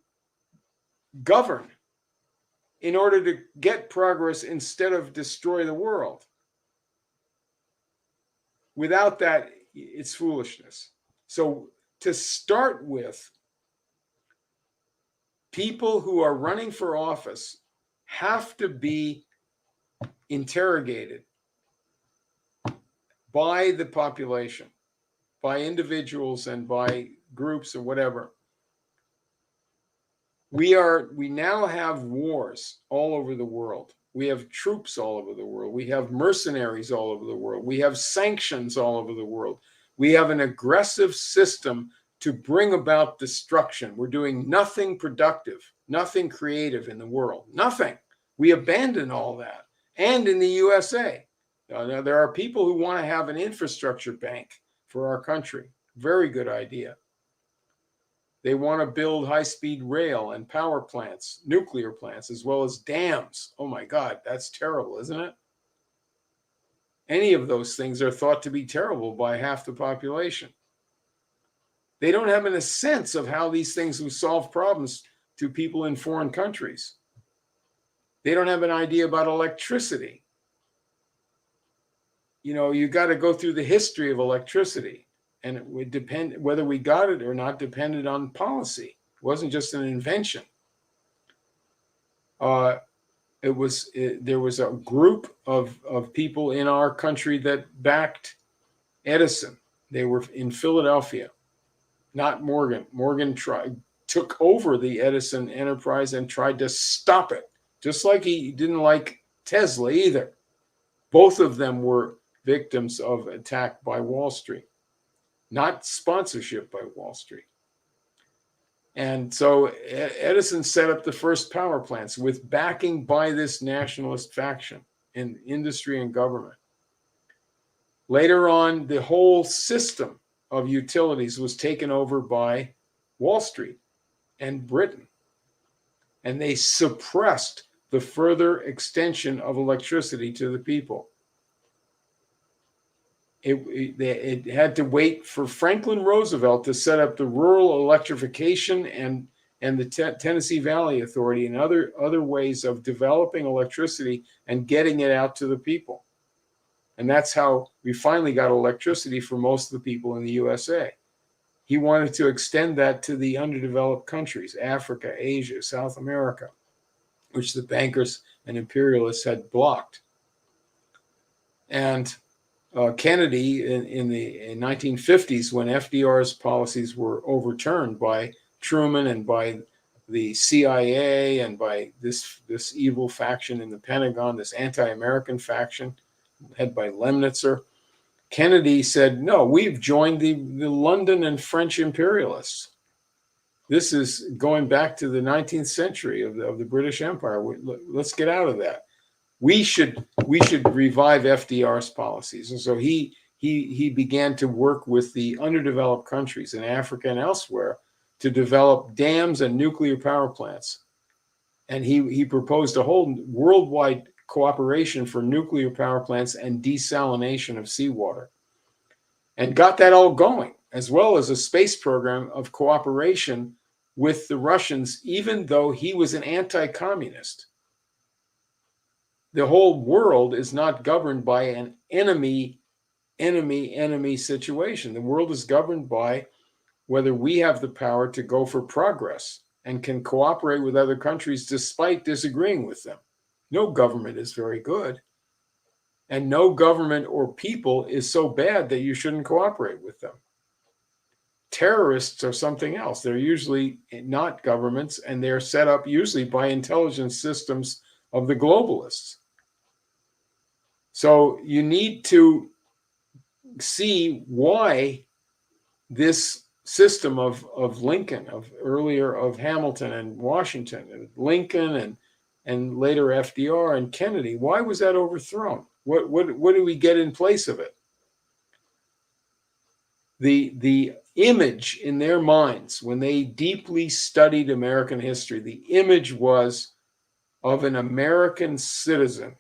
govern in order to get progress instead of destroy the world, without that, it's foolishness. So to start with, people who are running for office have to be interrogated by the population, by individuals and by groups or whatever. We now have wars all over the world. We have troops all over the world. We have mercenaries all over the world. We have sanctions all over the world. We have an aggressive system to bring about destruction. We're doing nothing productive, nothing creative in the world, nothing. We abandon all that. And in the USA, there are people who want to have an infrastructure bank for our country. Very good idea. They want to build high-speed rail and power plants, nuclear plants, as well as dams. Oh my God, that's terrible, isn't it? Any of those things are thought to be terrible by half the population. They don't have a sense of how these things will solve problems to people in foreign countries. They don't have an idea about electricity. You know, you got to go through the history of electricity. And it would depend, whether we got it or not, depended on policy. It wasn't just an invention. There was a group of people in our country that backed Edison. They were in Philadelphia, not Morgan. Morgan took over the Edison enterprise and tried to stop it, just like he didn't like Tesla either. Both of them were victims of attack by Wall Street. Not sponsorship by Wall Street. And so Edison set up the first power plants with backing by this nationalist faction in industry and government. Later on, the whole system of utilities was taken over by Wall Street and Britain. And they suppressed the further extension of electricity to the people. It had to wait for Franklin Roosevelt to set up the Rural Electrification and the Tennessee Valley Authority and other ways of developing electricity and getting it out to the people. And that's how we finally got electricity for most of the people in the USA. He wanted to extend that to the underdeveloped countries, Africa, Asia, South America, which the bankers and imperialists had blocked. And Kennedy in the 1950s, when FDR's policies were overturned by Truman and by the CIA and by this evil faction in the Pentagon, this anti-American faction headed by Lemnitzer, Kennedy said, no, we've joined the London and French imperialists. This is going back to the 19th century of the British Empire. Let's get out of that. We should revive FDR's policies. And so he began to work with the underdeveloped countries in Africa and elsewhere to develop dams and nuclear power plants. And he proposed a whole worldwide cooperation for nuclear power plants and desalination of seawater, and got that all going, as well as a space program of cooperation with the Russians, even though he was an anti-communist. The whole world is not governed by an enemy situation. The world is governed by whether we have the power to go for progress and can cooperate with other countries despite disagreeing with them. No government is very good. And no government or people is so bad that you shouldn't cooperate with them. Terrorists are something else. They're usually not governments, and they're set up usually by intelligence systems of the globalists. So you need to see why this system of Lincoln, of Hamilton and Washington, and Lincoln and later FDR and Kennedy, why was that overthrown? What do we get in place of it? The image in their minds when they deeply studied American history, the image was of an American citizen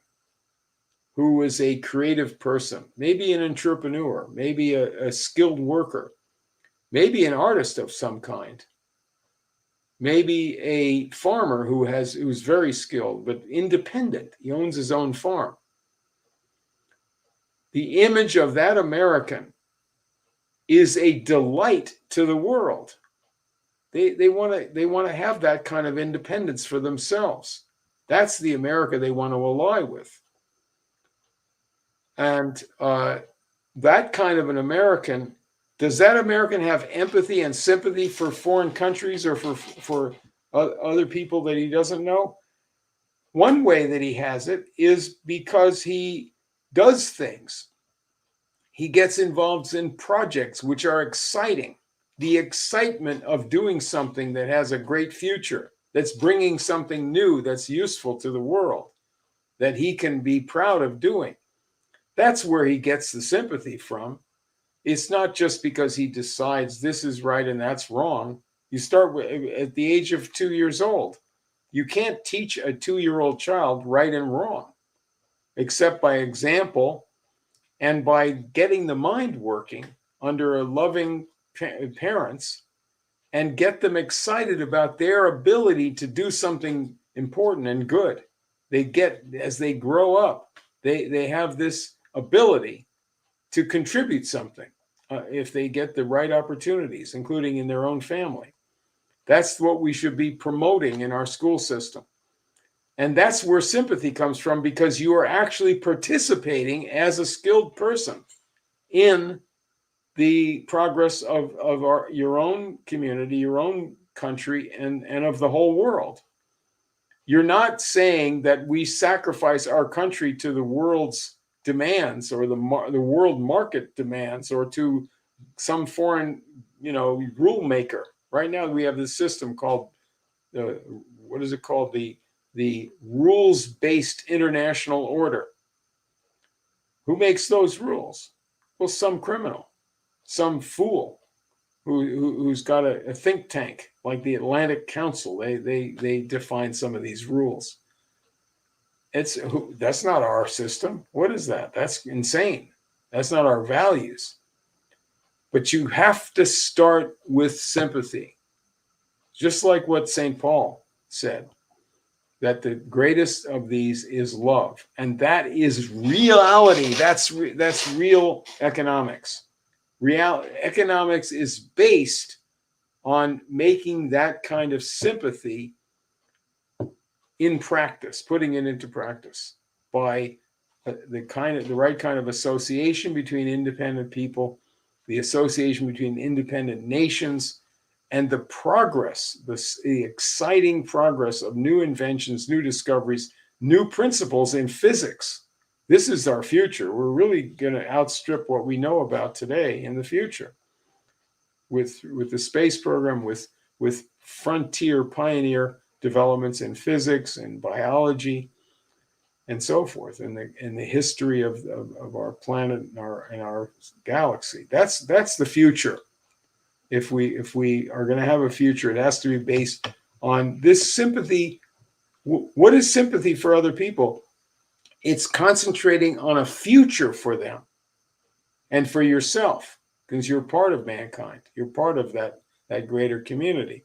who is a creative person, maybe an entrepreneur, maybe a skilled worker, maybe an artist of some kind, maybe a farmer who's very skilled but independent. He owns his own farm. The image of that American is a delight to the world. They want to have that kind of independence for themselves. That's the America they want to ally with. And that kind of an American, does that American have empathy and sympathy for foreign countries or for other people that he doesn't know? One way that he has it is because he does things. He gets involved in projects which are exciting. The excitement of doing something that has a great future, that's bringing something new, that's useful to the world, that he can be proud of doing. That's where he gets the sympathy from. It's not just because he decides this is right and that's wrong. You start at the age of 2 years old. You can't teach a 2-year-old child right and wrong, except by example and by getting the mind working under a loving parents and get them excited about their ability to do something important and good. They get, as they grow up, they have this ability to contribute something if they get the right opportunities, including in their own family. That's what we should be promoting in our school system. And that's where sympathy comes from, because you are actually participating as a skilled person in the progress of your own community, your own country, and of the whole world. You're not saying that we sacrifice our country to the world's demands or the world market demands or to some foreign, rule maker. Right now we have this system called what is it called? The rules-based international order. Who makes those rules? Well, some criminal, some fool who's got a think tank like the Atlantic Council. They define some of these rules. That's not our system. What is that? That's insane. That's not our values. But you have to start with sympathy, just like what St. Paul said, that the greatest of these is love, and that is reality. That's real economics. Real economics is based on making that kind of sympathy in practice, putting it into practice by the right kind of association between independent people, the association between independent nations, and the progress, the exciting progress of new inventions, new discoveries, new principles in physics. This is our future. We're really going to outstrip what we know about today in the future with the space program, with frontier pioneer developments in physics and biology and so forth, in the history of our planet and our galaxy. That's the future. If we are going to have a future, it has to be based on this sympathy. What is sympathy for other people? It's concentrating on a future for them and for yourself, because you're part of mankind. You're part of that greater community.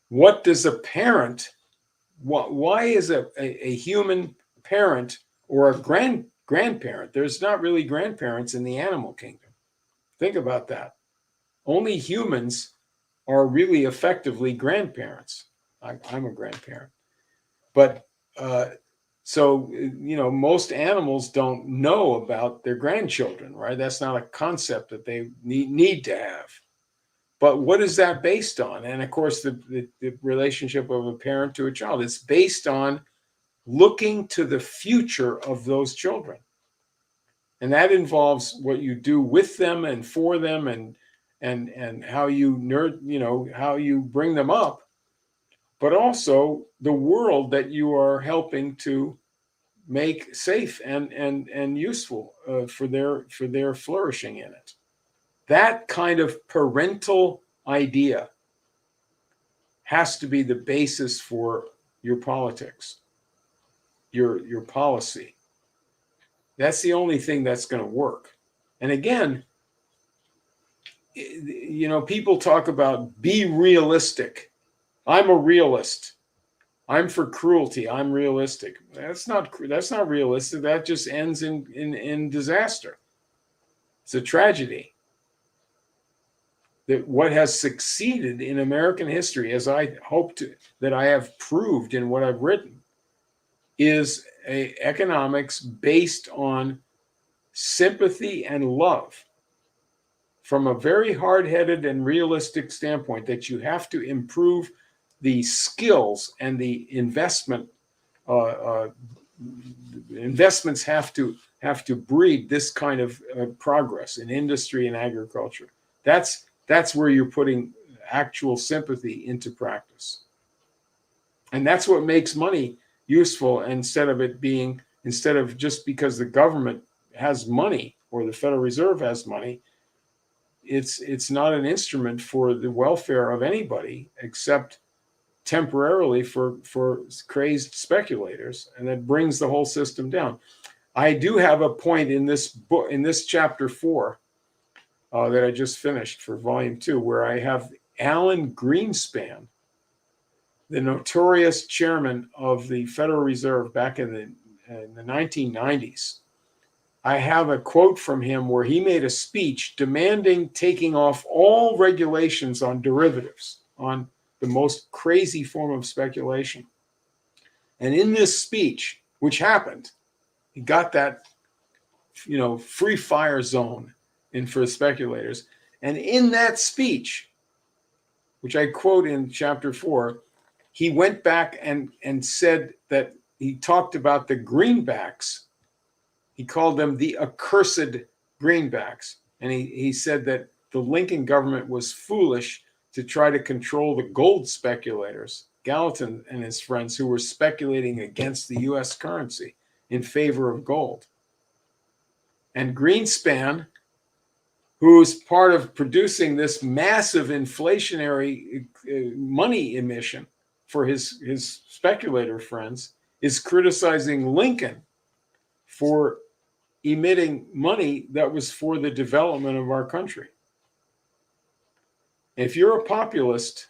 What does a parent, why is a human parent or a grandparent? There's not really grandparents in the animal kingdom. Think about that. Only humans are really effectively grandparents. I'm a grandparent. But so, most animals don't know about their grandchildren, right? That's not a concept that they need to have. But what is that based on? And of course, the relationship of a parent to a child is based on looking to the future of those children. And that involves what you do with them and for them and how you how you bring them up, but also the world that you are helping to make safe and useful for their flourishing in it. That kind of parental idea has to be the basis for your politics. your policy. That's the only thing that's going to work. And again, you know, people talk about be realistic. I'm a realist. I'm for cruelty. I'm realistic. That's not realistic. That just ends in disaster. It's a tragedy. That what has succeeded in American history, as I hope that I have proved in what I've written, is economics based on sympathy and love from a very hard-headed and realistic standpoint, that you have to improve the skills and the investments have to breed this kind of progress in industry and agriculture. That's where you're putting actual sympathy into practice. And that's what makes money useful, instead of just because the government has money or the Federal Reserve has money. It's not an instrument for the welfare of anybody except temporarily for crazed speculators, and that brings the whole system down. I do have a point in this book, in this chapter 4, that I just finished for volume 2, where I have Alan Greenspan, the notorious chairman of the Federal Reserve back in the 1990s. I have a quote from him where he made a speech demanding taking off all regulations on derivatives, on the most crazy form of speculation. And in this speech, which happened, he got that, you know, free fire zone in for speculators. And in that speech, which I quote in chapter 4, he went back and said that he talked about the greenbacks. He called them the accursed greenbacks. And he said that the Lincoln government was foolish to try to control the gold speculators, Gallatin and his friends, who were speculating against the US currency in favor of gold. And Greenspan, who's part of producing this massive inflationary money emission for his speculator friends, is criticizing Lincoln for emitting money that was for the development of our country. If you're a populist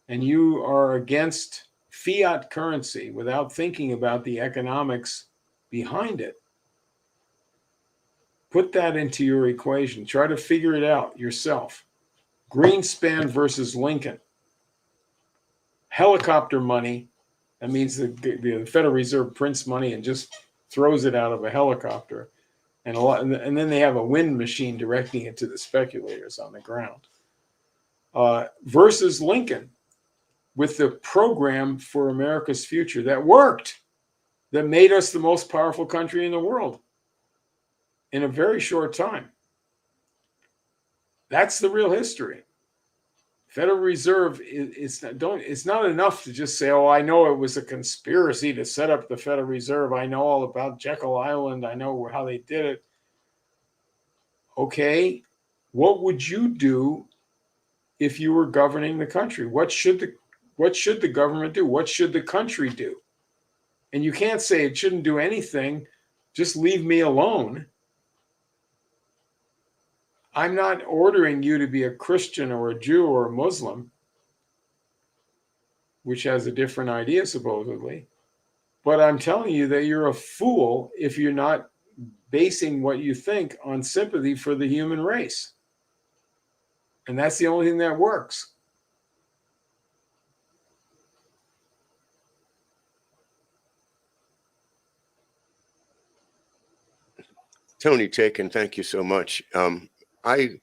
and you are against fiat currency without thinking about the economics behind it, put that into your equation. Try to figure it out yourself. Greenspan versus Lincoln. Helicopter money, that means the Federal Reserve prints money and just throws it out of a helicopter. And then they have a wind machine directing it to the speculators on the ground. Versus Lincoln, with the program for America's future that worked, that made us the most powerful country in the world in a very short time. That's the real history. Federal Reserve it's not enough to just say, oh, I know it was a conspiracy to set up the Federal Reserve. I know all about Jekyll Island. I know how they did it. Okay, what would you do if you were governing the country? What should the government do? What should the country do? And you can't say it shouldn't do anything. Just leave me alone. I'm not ordering you to be a Christian or a Jew or a Muslim, which has a different idea supposedly. But I'm telling you that you're a fool if you're not basing what you think on sympathy for the human race. And that's the only thing that works. Tony Chaitkin, thank you so much. I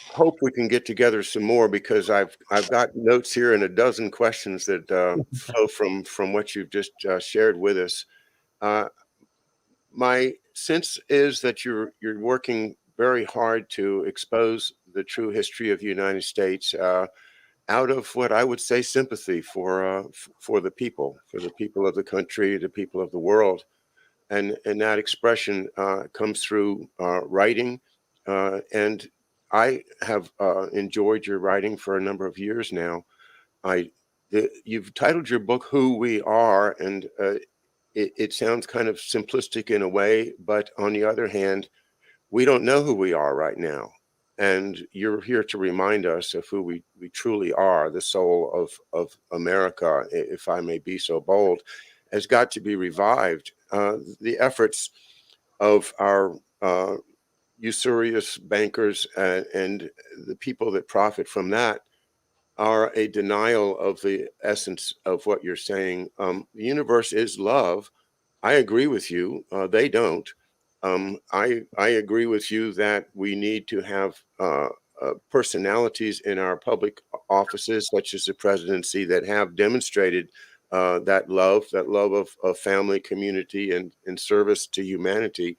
hope we can get together some more, because I've got notes here and a dozen questions that flow from what you've just shared with us. My sense is that you're working very hard to expose the true history of the United States out of what I would say sympathy for the people of the country, the people of the world. And that expression comes through writing. And I have enjoyed your writing for a number of years now. You've titled your book "Who We Are," and it sounds kind of simplistic in a way, but on the other hand, we don't know who we are right now. And you're here to remind us of who we truly are. The soul of America, if I may be so bold, has got to be revived. The efforts of our usurious bankers and the people that profit from that are a denial of the essence of what you're saying. The universe is love. I agree with you. They don't. I agree with you that we need to have personalities in our public offices, such as the presidency, that have demonstrated that love of family, community, and service to humanity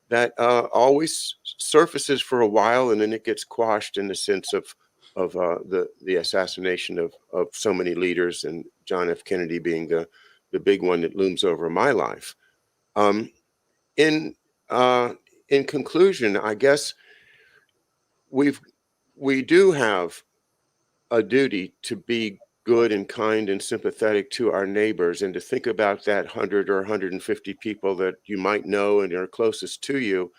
that always surfaces for a while, and then it gets quashed in the sense of the assassination of so many leaders, and John F. Kennedy being the big one that looms over my life. Um, in in conclusion, I guess we do have a duty to be good and kind and sympathetic to our neighbors, and to think about that 100 or 150 people that you might know and are closest to you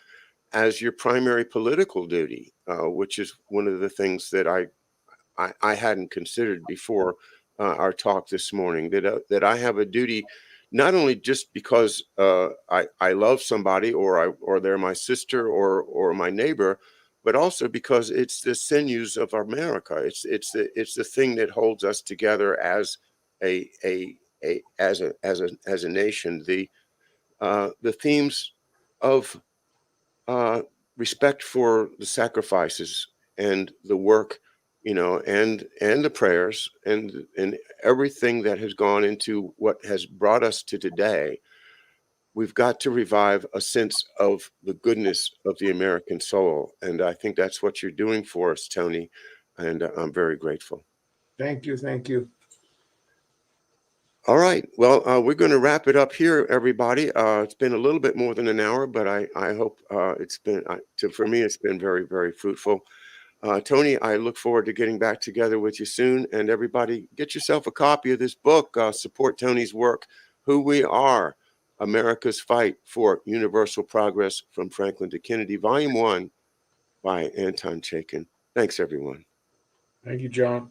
as your primary political duty, which is one of the things that I hadn't considered before our talk this morning. That I have a duty, not only just because I love somebody, or they're my sister, or my neighbor, but also because it's the sinews of America. It's the thing that holds us together as as a nation. The themes of respect for the sacrifices and the work, and the prayers, and everything that has gone into what has brought us to today. We've got to revive a sense of the goodness of the American soul, and I think that's what you're doing for us, Tony, and I'm very grateful. Thank you. Thank you. All right. Well, we're going to wrap it up here, everybody. It's been a little bit more than an hour, but I hope it's been, for me, it's been very, very fruitful. Tony, I look forward to getting back together with you soon. And everybody, get yourself a copy of this book. Support Tony's work, Who We Are, America's Fight for Universal Progress from Franklin to Kennedy, Volume 1 by Anton Chaitkin. Thanks, everyone. Thank you, John.